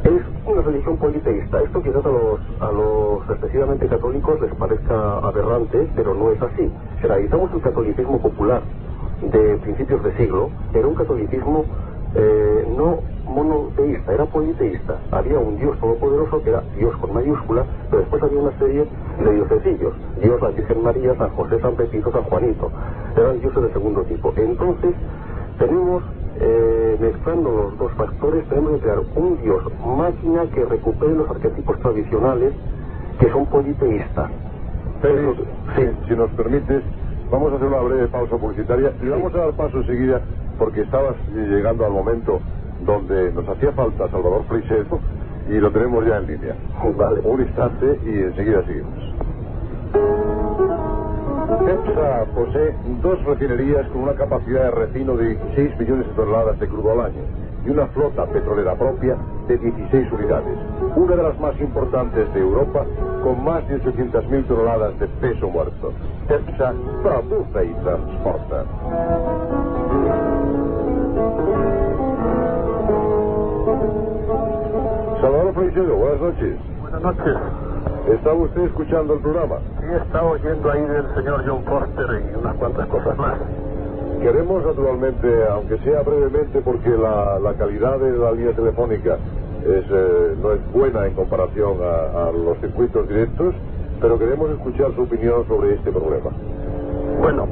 es una religión politeísta. Esto quizás a los excesivamente católicos les parezca aberrante, pero no es así. Si analizamos el catolicismo popular de principios de siglo, era un catolicismo no monoteísta, era politeísta. Había un Dios todopoderoso que era Dios con mayúscula, pero después había una serie de diosecillos: Dios, la Virgen María, San José, San Pepito, San Juanito. Eran dioses de segundo tipo. Entonces tenemos, mezclando los dos factores, tenemos que crear un Dios máquina que recupere los arquetipos tradicionales que son politeístas. Félix, si nos permites, vamos a hacer una breve pausa publicitaria y vamos a dar paso enseguida, porque estabas llegando al momento donde nos hacía falta Salvador Freixedo y lo tenemos ya en línea. Vale. Un instante y enseguida seguimos. Cepsa posee 2 refinerías con una capacidad de refino de 16 millones de toneladas de crudo al año y una flota petrolera propia de 16 unidades, una de las más importantes de Europa, con más de 800.000 toneladas de peso muerto. Cepsa produce y transporta. Salvador Freixedo, buenas noches. Buenas noches. ¿Estaba usted escuchando el programa? Sí, estaba oyendo ahí del señor John Foster y unas cuantas cosas más. Queremos naturalmente, aunque sea brevemente, porque la calidad de la línea telefónica no es buena en comparación a los circuitos directos, pero queremos escuchar su opinión sobre este problema. Bueno,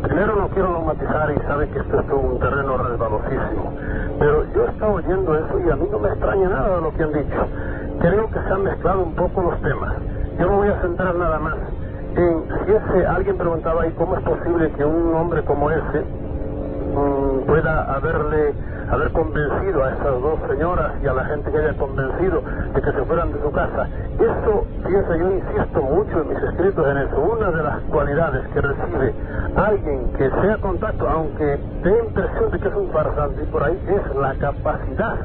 primero no quiero matizar, y sabe que esto es un terreno resbalosísimo, pero yo he estado oyendo eso y a mí no me extraña nada de lo que han dicho. Creo que se han mezclado un poco los temas. Yo me voy a centrar nada más en si alguien preguntaba ahí cómo es posible que un hombre como ese pueda haber convencido a esas 2 señoras y a la gente que haya convencido de que se fueran de su casa. Eso, fíjense, yo insisto mucho en mis escritos en eso. Una de las cualidades que recibe alguien que sea contacto, aunque dé impresión de que es un farsante y por ahí, es la capacidad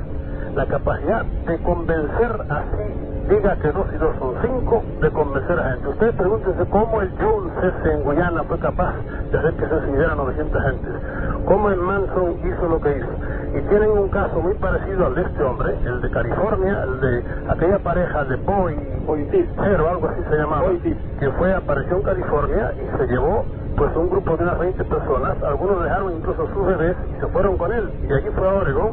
de convencer, así diga que 2 y 2 son 5, de convencer a gente. Ustedes pregúntense cómo el Jones ese en Guyana fue capaz de hacer que se suicidaran 900 gentes, cómo el Manson hizo lo que hizo. y tienen un caso muy parecido al de este hombre, el de California, el de aquella pareja de Cero, algo así se llamaba, que apareció en California y se llevó pues un grupo de unas 20 personas, algunos dejaron incluso sus bebés y se fueron con él, y allí fue a Oregón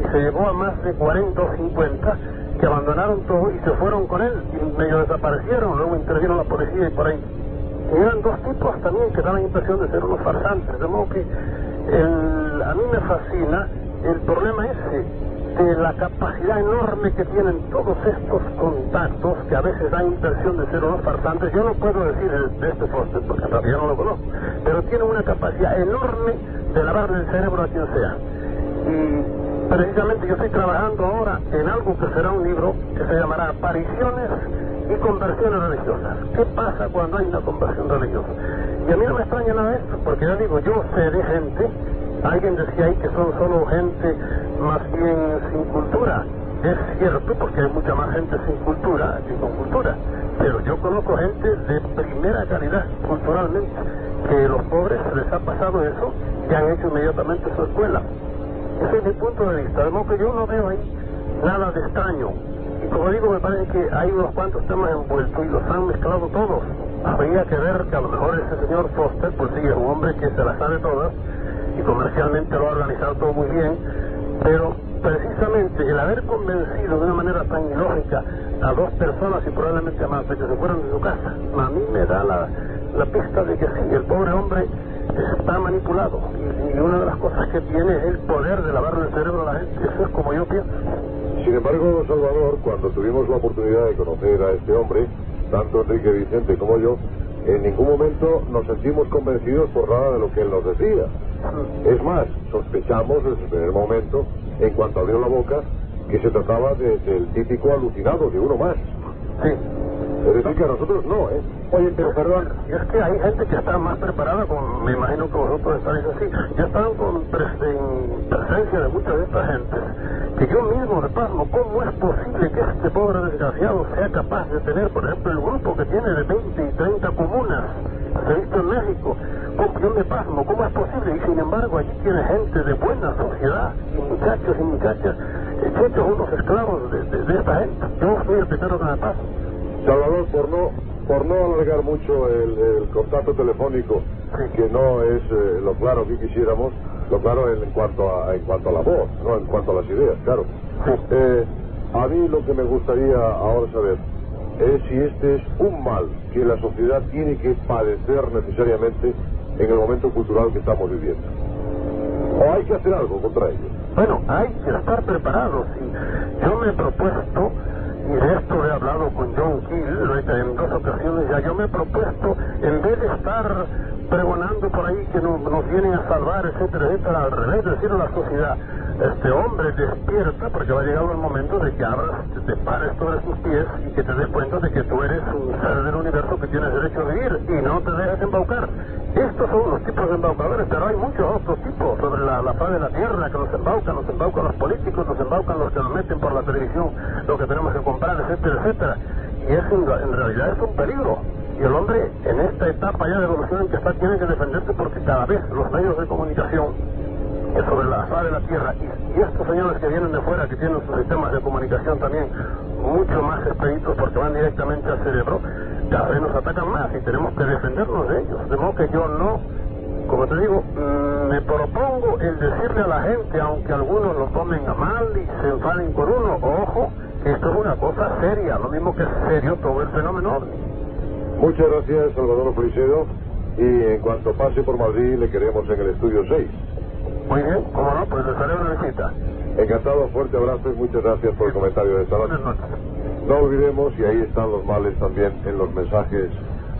y se llevó a más de 40 o 50 que abandonaron todo y se fueron con él y medio desaparecieron, luego intervino la policía y por ahí. Y eran dos tipos también que daban impresión de ser unos farsantes, de modo que a mí me fascina el problema ese de la capacidad enorme que tienen todos estos contactos que a veces dan impresión de ser unos farsantes. Yo no puedo decir de este Foster porque en realidad no lo conozco, pero tiene una capacidad enorme de lavarle el cerebro a quien sea. Y precisamente yo estoy trabajando ahora en algo que será un libro que se llamará Apariciones y Conversiones Religiosas. ¿Qué pasa cuando hay una conversión religiosa? Y a mí no me extraña nada esto, porque ya digo, yo sé de gente, alguien decía ahí que son solo gente más bien sin cultura. Es cierto, porque hay mucha más gente sin cultura que con cultura, pero yo conozco gente de primera calidad culturalmente, que a los pobres les ha pasado eso y han hecho inmediatamente su escuela. Ese es mi punto de vista, de modo que yo no veo ahí nada de extraño. Y como digo, me parece que hay unos cuantos temas envueltos y los han mezclado todos. Habría que ver que a lo mejor ese señor Foster, pues sí, es un hombre que se las sabe todas y comercialmente lo ha organizado todo muy bien, pero precisamente el haber convencido de una manera tan ilógica a dos personas y probablemente a más de que se fueran de su casa, a mí me da la pista de que sí, el pobre hombre está manipulado y una de las cosas que tiene es el poder de lavarle el cerebro a la gente. Eso es como yo pienso. Sin embargo, Salvador, cuando tuvimos la oportunidad de conocer a este hombre, tanto Enrique Vicente como yo, en ningún momento nos sentimos convencidos por nada de lo que él nos decía. Es más, sospechamos desde el primer momento, en cuanto abrió la boca, que se trataba del típico alucinado, de uno más. Sí. Es decir, que a nosotros no, ¿eh? Oye, pero perdón, es que hay gente que está más preparada, me imagino que vosotros estaréis así. Yo he estado en presencia de muchas de estas gentes, que yo mismo me pasmo, ¿cómo es posible que este pobre desgraciado sea capaz de tener, por ejemplo, el grupo que tiene de 20 y 30 comunas, se ha visto en México? Yo me pasmo, ¿cómo es posible? Y sin embargo, allí tiene gente de buena sociedad, y muchachos y muchachas, hechos unos esclavos de esta gente. Yo soy el primero que me paso. Salvador, por no alargar mucho el contacto telefónico, que no es lo claro que quisiéramos, lo claro en cuanto a la voz, no en cuanto a las ideas, claro. A mí lo que me gustaría ahora saber es si este es un mal que la sociedad tiene que padecer necesariamente en el momento cultural que estamos viviendo. ¿O hay que hacer algo contra ello? Bueno, hay que estar preparados. Y yo me he propuesto, y de esto he hablado con John Keel en dos ocasiones ya, yo me he propuesto, en vez de estar pregonando por ahí que nos vienen a salvar, etcétera, etcétera, al revés, decir a la sociedad, este hombre despierta, porque va a llegar el momento de que abras, te pares sobre tus pies y que te des cuenta de que tú eres un ser del universo que tienes derecho a vivir y no te dejes embaucar. Estos son los tipos de embaucadores, pero hay muchos otros tipos sobre la faz de la tierra que nos embaucan los políticos, nos embaucan los que nos meten por la televisión, lo que tenemos que comprar, etcétera, etcétera. Y eso en realidad es un peligro. Y el hombre, en esta etapa ya de evolución en que está, tiene que defenderse porque cada vez los medios de comunicación sobre la faz de la tierra y estos señores que vienen de fuera, que tienen sus sistemas de comunicación también mucho más expeditos porque van directamente al cerebro, cada vez nos atacan más y tenemos que defendernos de ellos. De modo que yo no, como te digo, me propongo el decirle a la gente, aunque algunos lo tomen a mal y se enfaden con uno, ojo, que esto es una cosa seria, lo mismo que es serio todo el fenómeno OVNI. Muchas gracias, Salvador Felicedo, y en cuanto pase por Madrid le queremos en el estudio 6. Muy bien, cómo no, pues les haré una visita. Encantado, fuerte abrazo y muchas gracias por el comentario de esta noche. Buenas noches. No olvidemos, y ahí están los males también en los mensajes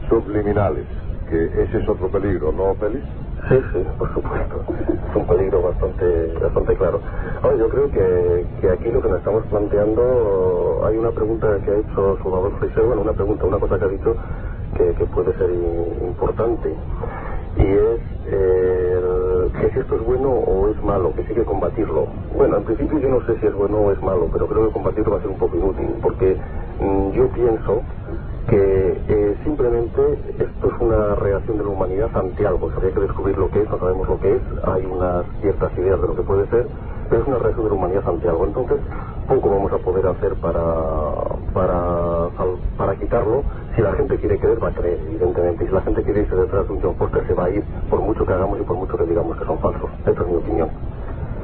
subliminales, que ese es otro peligro, ¿no, Félix? Sí, por supuesto. Es un peligro bastante claro. Ahora, yo creo que aquí lo que nos estamos planteando, hay una pregunta que ha hecho Salvador Felicedo, bueno, una cosa que ha dicho que puede ser importante, y es que si esto es bueno o es malo, que sí hay que combatirlo. Bueno, en principio yo no sé si es bueno o es malo, pero creo que combatirlo va a ser un poco inútil, porque yo pienso que simplemente esto es una reacción de la humanidad ante algo. Habría que descubrir lo que es, no sabemos lo que es, hay unas ciertas ideas de lo que puede ser, pero es una reacción de la humanidad ante algo. Entonces, poco vamos a poder hacer para quitarlo. Si la gente quiere creer, va a creer, evidentemente. Y si la gente quiere irse detrás de un John Foster, se va a ir, por mucho que hagamos y por mucho que digamos que son falsos. Esta es mi opinión.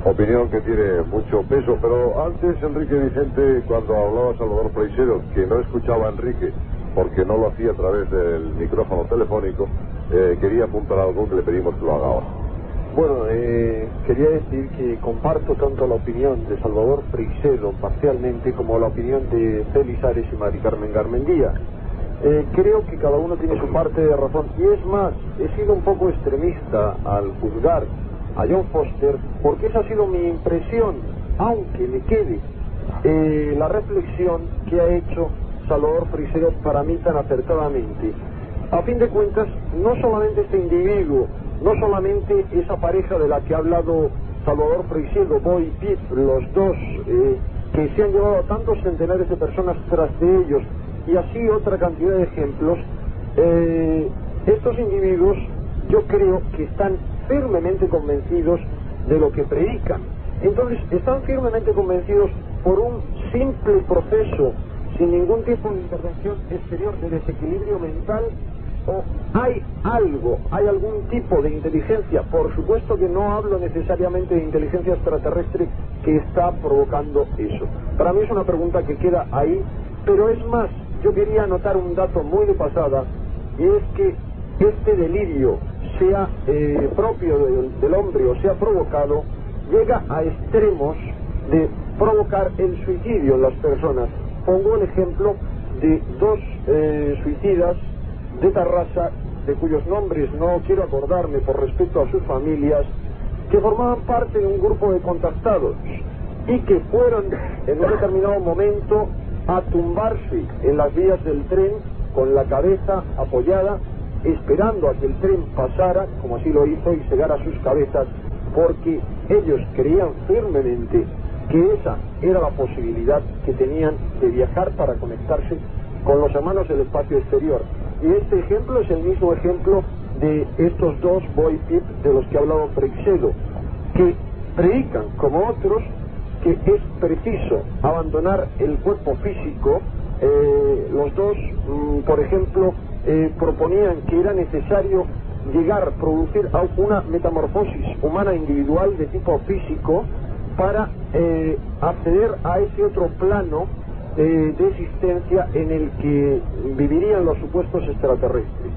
Opinión que tiene mucho peso, pero antes, Enrique Vicente, cuando hablaba Salvador Freixedo, que no escuchaba a Enrique porque no lo hacía a través del micrófono telefónico, quería apuntar algo que le pedimos que lo haga ahora. Bueno, quería decir que comparto tanto la opinión de Salvador Freixedo parcialmente como la opinión de Félix Ares y Mari Carmen Garmendia. Creo que cada uno tiene su parte de razón, y es más, he sido un poco extremista al juzgar a John Foster, porque esa ha sido mi impresión, aunque me quede la reflexión que ha hecho Salvador Freixedo para mí tan acertadamente. A fin de cuentas, no solamente este individuo, no solamente esa pareja de la que ha hablado Salvador Freixedo, Boy y Pip, los dos que se han llevado a tantos centenares de personas tras de ellos, y así otra cantidad de ejemplos, estos individuos yo creo que están firmemente convencidos de lo que predican. Entonces, están firmemente convencidos por un simple proceso, sin ningún tipo de intervención exterior, de desequilibrio mental, o hay algún tipo de inteligencia, por supuesto que no hablo necesariamente de inteligencia extraterrestre, que está provocando eso. Para mí es una pregunta que queda ahí, pero es más, yo quería anotar un dato muy de pasada, y es que este delirio, sea propio del hombre o sea provocado, llega a extremos de provocar el suicidio en las personas. Pongo el ejemplo de dos suicidas de Tarrasa, de cuyos nombres no quiero acordarme por respeto a sus familias, que formaban parte de un grupo de contactados y que fueron en un determinado momento a tumbarse en las vías del tren con la cabeza apoyada, esperando a que el tren pasara, como así lo hizo, y cegara sus cabezas, porque ellos creían firmemente que esa era la posibilidad que tenían de viajar para conectarse con los hermanos del espacio exterior. Y este ejemplo es el mismo ejemplo de estos dos Boy Pip de los que ha hablado Freixedo, que predican, como otros, que es preciso abandonar el cuerpo físico. Los dos, por ejemplo, proponían que era necesario producir una metamorfosis humana individual de tipo físico para acceder a ese otro plano de existencia en el que vivirían los supuestos extraterrestres.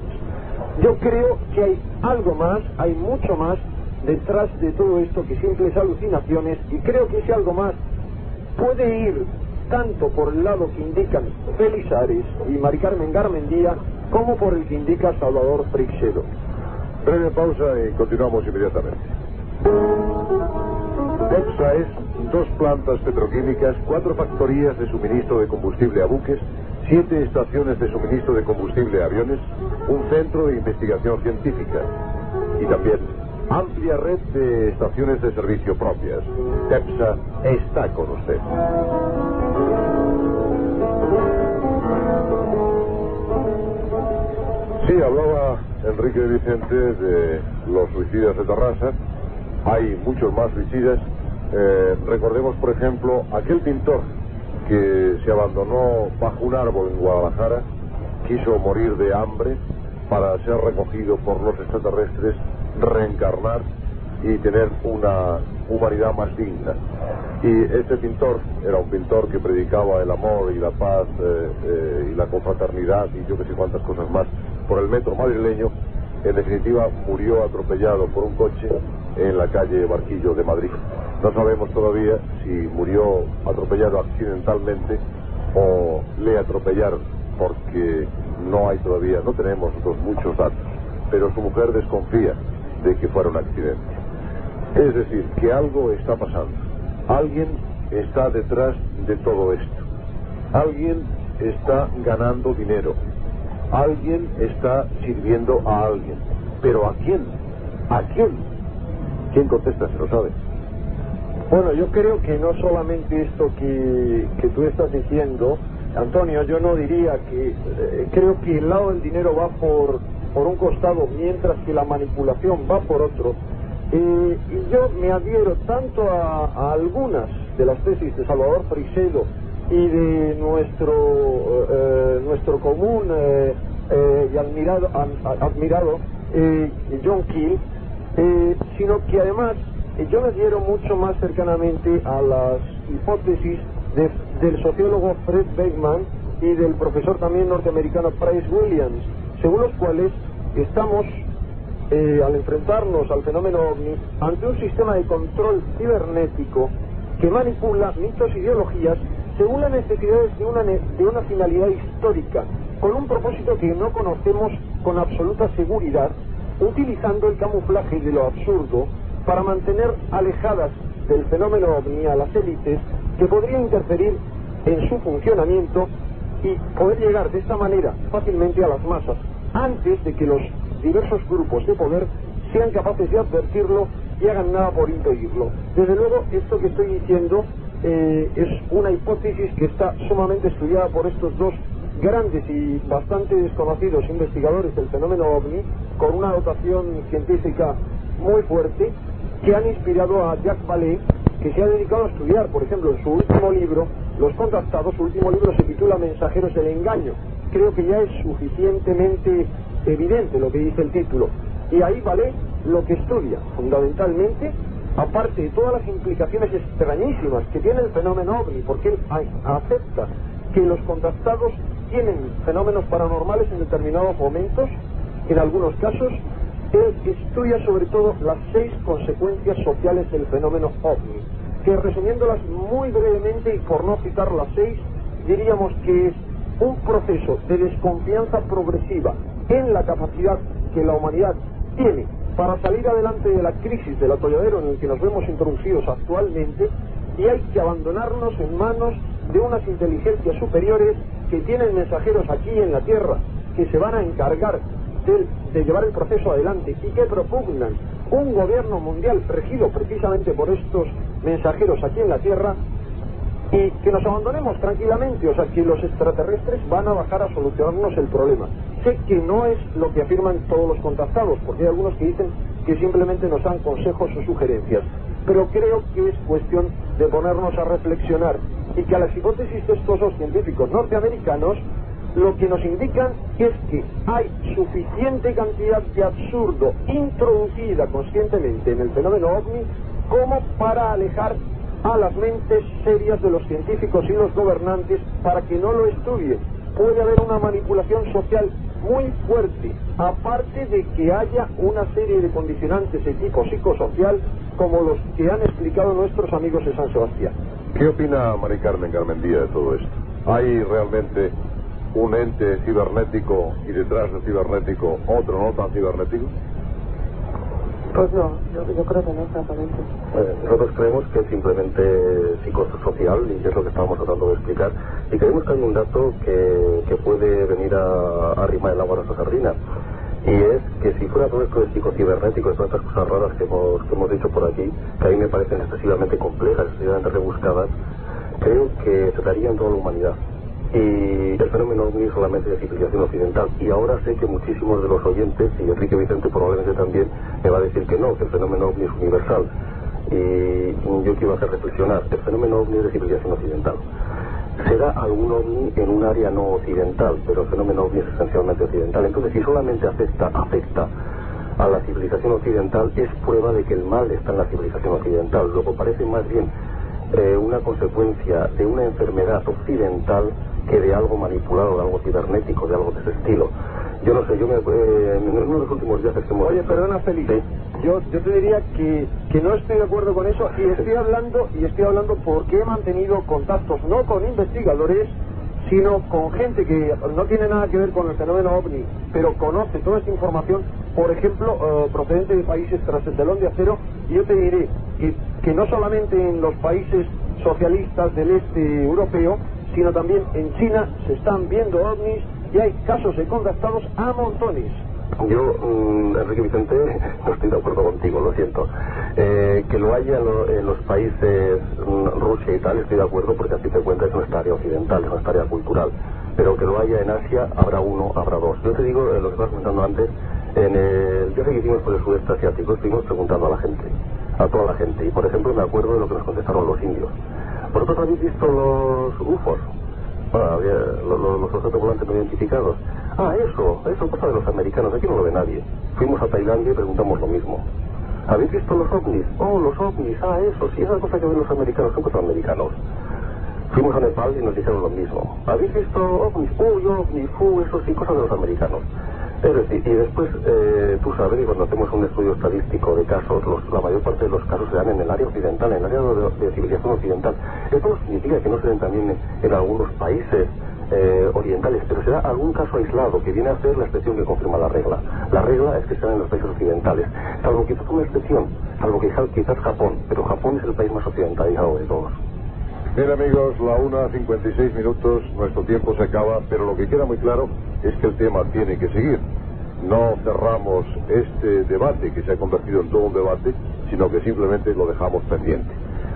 Yo creo que hay algo más, hay mucho más detrás de todo esto que simples alucinaciones, y creo que ese algo más puede ir tanto por el lado que indican Félix Ares y Mari Carmen Garmendia, como por el que indica Salvador Freixedo. Breve pausa y continuamos inmediatamente. EPSA es 2 plantas petroquímicas, 4 factorías de suministro de combustible a buques, 7 estaciones de suministro de combustible a aviones, un centro de investigación científica y también amplia red de estaciones de servicio propias. EPSA está con usted. Sí, hablaba Enrique Vicente de los suicidas de Tarrasa. Hay muchos más suicidas. Recordemos, por ejemplo, aquel pintor que se abandonó bajo un árbol en Guadalajara, quiso morir de hambre para ser recogido por los extraterrestres, reencarnar y tener una humanidad más digna. Y este pintor era un pintor que predicaba el amor y la paz y la confraternidad y yo que sé cuántas cosas más por el metro madrileño. En definitiva, murió atropellado por un coche en la calle Barquillo de Madrid. No sabemos todavía si murió atropellado accidentalmente o le atropellaron, porque no tenemos muchos datos, pero su mujer desconfía de que fuera un accidente. Es decir, que algo está pasando. Alguien está detrás de todo esto. Alguien está ganando dinero. Alguien está sirviendo a alguien. ¿Pero a quién? ¿A quién? ¿Quién contesta? Se lo sabe. Bueno, yo creo que no solamente esto que tú estás diciendo, Antonio, yo no diría que... creo que el lado del dinero va por un costado, mientras que la manipulación va por otro. Y yo me adhiero tanto a algunas de las tesis de Salvador Freixedo y de nuestro común y admirado John Keel, sino que además yo me adhiero mucho más cercanamente a las hipótesis del sociólogo Fred Beckman y del profesor también norteamericano Price Williams, según los cuales estamos, al enfrentarnos al fenómeno OVNI, ante un sistema de control cibernético que manipula mitos e ideologías según las necesidades de una finalidad histórica, con un propósito que no conocemos con absoluta seguridad, utilizando el camuflaje de lo absurdo para mantener alejadas del fenómeno OVNI a las élites que podrían interferir en su funcionamiento y poder llegar de esta manera fácilmente a las masas, antes de que los diversos grupos de poder sean capaces de advertirlo y hagan nada por impedirlo. Desde luego, esto que estoy diciendo es una hipótesis que está sumamente estudiada por estos dos grandes y bastante desconocidos investigadores del fenómeno OVNI, con una dotación científica muy fuerte, que han inspirado a Jacques Vallée, que se ha dedicado a estudiar, por ejemplo, en su último libro, Los Contactados. Su último libro se titula Mensajeros del Engaño. Creo que ya es suficientemente evidente lo que dice el título. Y ahí Vallée lo que estudia, fundamentalmente, aparte de todas las implicaciones extrañísimas que tiene el fenómeno OVNI, porque él acepta que los contactados tienen fenómenos paranormales en determinados momentos, en algunos casos, él estudia sobre todo las 6 consecuencias sociales del fenómeno OVNI, que resumiéndolas muy brevemente y por no citar las 6, diríamos que es un proceso de desconfianza progresiva en la capacidad que la humanidad tiene para salir adelante de la crisis del atolladero en el que nos vemos introducidos actualmente, y hay que abandonarnos en manos de unas inteligencias superiores que tienen mensajeros aquí en la Tierra, que se van a encargar de llevar el proceso adelante y que propugnan un gobierno mundial regido precisamente por estos mensajeros aquí en la Tierra, y que nos abandonemos tranquilamente, o sea, que los extraterrestres van a bajar a solucionarnos el problema. Sé que no es lo que afirman todos los contactados, porque hay algunos que dicen que simplemente nos dan consejos o sugerencias, pero creo que es cuestión de ponernos a reflexionar, y que a las hipótesis de estos dos científicos norteamericanos lo que nos indican es que hay suficiente cantidad de absurdo introducida conscientemente en el fenómeno OVNI como para alejar a las mentes serias de los científicos y los gobernantes para que no lo estudien. Puede haber una manipulación social muy fuerte, aparte de que haya una serie de condicionantes de tipo psicosocial como los que han explicado nuestros amigos de San Sebastián. ¿Qué opina Mari Carmen Garmendia de todo esto? ¿Hay realmente un ente cibernético y detrás del cibernético otro no tan cibernético? Pues no, yo creo que no exactamente. Nosotros creemos que es simplemente psicosocial, y es lo que estábamos tratando de explicar, y creemos que hay un dato que puede venir a arrimar el agua a nuestra sardina, y es que si fuera todo esto de psicocibernético y todas estas cosas raras que hemos dicho por aquí, que a mí me parecen excesivamente complejas, excesivamente rebuscadas, creo que se daría en toda la humanidad. Y el fenómeno OVNI solamente de civilización occidental, y ahora sé que muchísimos de los oyentes, y Enrique Vicente probablemente también, me va a decir que no, que el fenómeno OVNI es universal, y yo quiero hacer reflexionar. El fenómeno OVNI es de civilización occidental. Será algún OVNI en un área no occidental, pero el fenómeno OVNI es esencialmente occidental. Entonces, si solamente afecta a la civilización occidental, es prueba de que el mal está en la civilización occidental. Luego parece más bien una consecuencia de una enfermedad occidental que de algo manipulado, de algo cibernético, de algo de ese estilo. Yo no sé, en uno de los últimos días que hemos... Oye, perdona, Felipe, sí. Yo te diría que no estoy de acuerdo con eso, y estoy hablando porque he mantenido contactos no con investigadores, sino con gente que no tiene nada que ver con el fenómeno OVNI, pero conoce toda esta información, por ejemplo, procedente de países tras el telón de acero, y yo te diré que no solamente en los países socialistas del este europeo, sino también en China se están viendo ovnis y hay casos de contactados a montones. Yo, Enrique Vicente, no estoy de acuerdo contigo, lo siento. Que lo haya en los países Rusia y tal, estoy de acuerdo, porque a fin de cuentas es nuestra área occidental, es nuestra área cultural. Pero que lo haya en Asia, habrá uno, habrá dos. Yo te digo, lo que estabas comentando antes, En el viaje que hicimos por el sudeste asiático estuvimos preguntando a la gente, a toda la gente, y por ejemplo me acuerdo de lo que nos contestaron los indios. ¿Vosotros habéis visto los UFOs? Los objetos volantes no identificados. Eso cosa de los americanos, aquí no lo ve nadie. Fuimos a Tailandia y preguntamos lo mismo. ¿Habéis visto los ovnis? Los ovnis, eso, sí, esa cosa que ven los americanos, son cosas americanos. Fuimos a Nepal y nos dijeron lo mismo. ¿Habéis visto ovnis? Ovnis, eso sí, cosas de los americanos. Es decir, y después, tú sabes que cuando hacemos un estudio estadístico de casos, la mayor parte de los casos se dan en el área occidental, en el área de civilización occidental. Esto no significa que no se den también en algunos países orientales, pero se da algún caso aislado que viene a ser la excepción que confirma la regla. La regla es que se dan en los países occidentales, salvo quizás una excepción, salvo quizás Japón, pero Japón es el país más occidentalizado de todos. Bien amigos, la 1:56, nuestro tiempo se acaba, pero lo que queda muy claro es que el tema tiene que seguir. No cerramos este debate que se ha convertido en todo un debate, sino que simplemente lo dejamos pendiente.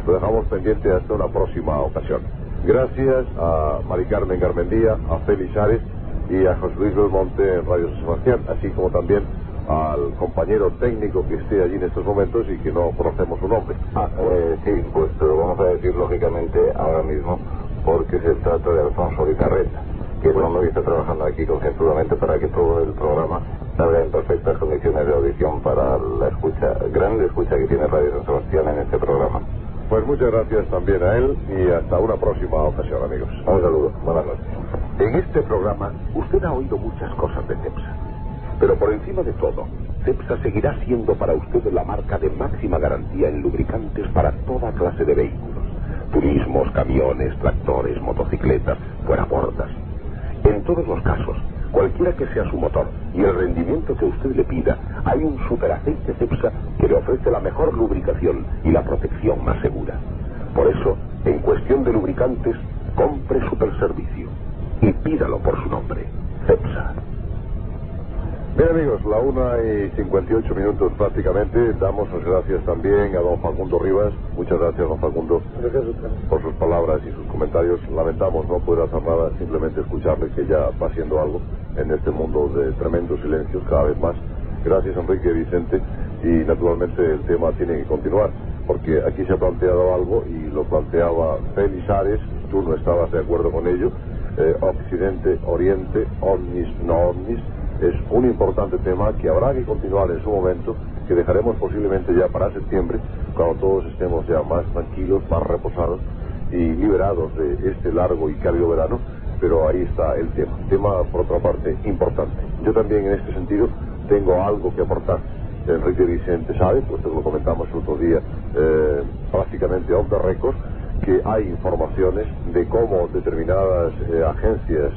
Lo dejamos pendiente hasta una próxima ocasión. Gracias a Mari Carmen Garmendia, a Félix Ares y a José Luis Belmonte en Radio San Sebastián, así como también al compañero técnico que esté allí en estos momentos y que no conocemos su nombre. Sí, pues lo vamos a decir lógicamente ahora mismo, porque se trata de Alfonso Vicarreta, que es un hombre que está trabajando aquí concienzudamente para que todo el programa salga en perfectas condiciones de audición para la grande escucha que tiene Radio San Sebastián en este programa. Pues muchas gracias también a él y hasta una próxima ocasión, amigos. Un saludo, buenas noches. En este programa usted ha oído muchas cosas de CEPSA, pero por encima de todo, CEPSA seguirá siendo para usted la marca de máxima garantía en lubricantes para toda clase de vehículos: turismos, camiones, tractores, motocicletas, fuerabordas. En todos los casos, cualquiera que sea su motor y el rendimiento que usted le pida, hay un superaceite CEPSA que le ofrece la mejor lubricación y la protección más segura. Por eso, en cuestión de lubricantes, compre Superservicio y pídalo por su nombre: CEPSA. Bien amigos, la 1:58 prácticamente. Damos las gracias también a don Facundo Rivas. Muchas gracias, don Facundo, por sus palabras y sus comentarios. Lamentamos no poder hacer nada, simplemente escucharle, que ya va haciendo algo en este mundo de tremendos silencios cada vez más. Gracias, Enrique y Vicente, y naturalmente el tema tiene que continuar, porque aquí se ha planteado algo y lo planteaba Félix Ares. Tú no estabas de acuerdo con ello. Occidente, Oriente, ovnis, no ovnis. Es un importante tema que habrá que continuar en su momento, que dejaremos posiblemente ya para septiembre, cuando todos estemos ya más tranquilos, más reposados y liberados de este largo y cálido verano. Pero ahí está el tema por otra parte importante. Yo también en este sentido tengo algo que aportar. Enrique Vicente sabe, pues lo comentamos el otro día, prácticamente off the record, que hay informaciones de cómo determinadas agencias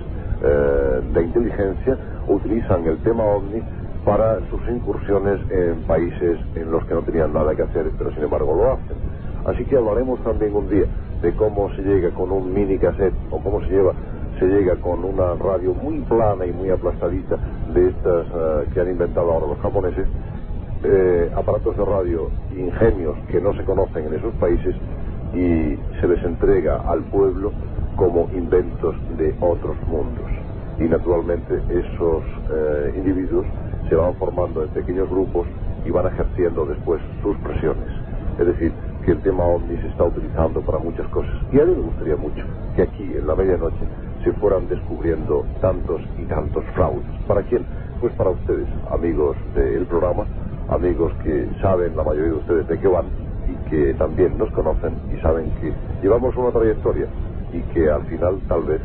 de inteligencia utilizan el tema OVNI para sus incursiones en países en los que no tenían nada que hacer, pero sin embargo lo hacen. Así que hablaremos también un día de cómo se llega con un mini cassette, o cómo se llega con una radio muy plana y muy aplastadita, de estas que han inventado ahora los japoneses, aparatos de radio ingenios que no se conocen en esos países, y se les entrega al pueblo como inventos de otros mundos. Y naturalmente esos individuos se van formando en pequeños grupos y van ejerciendo después sus presiones. Es decir, que el tema OVNI se está utilizando para muchas cosas. Y a mí me gustaría mucho que aquí, en la medianoche, se fueran descubriendo tantos y tantos fraudes. ¿Para quién? Pues para ustedes, amigos del programa, amigos que saben, la mayoría de ustedes, de qué van, y que también nos conocen y saben que llevamos una trayectoria y que al final tal vez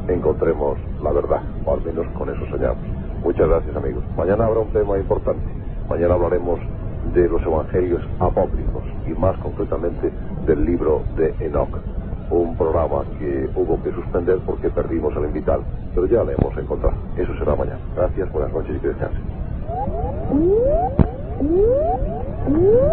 encontremos la verdad, o al menos con eso soñamos. Muchas gracias, amigos. Mañana habrá un tema importante. Mañana hablaremos de los evangelios apócrifos y más concretamente del libro de Enoch, un programa que hubo que suspender porque perdimos al invitado, pero ya lo hemos encontrado. Eso será mañana. Gracias, buenas noches y que descansen.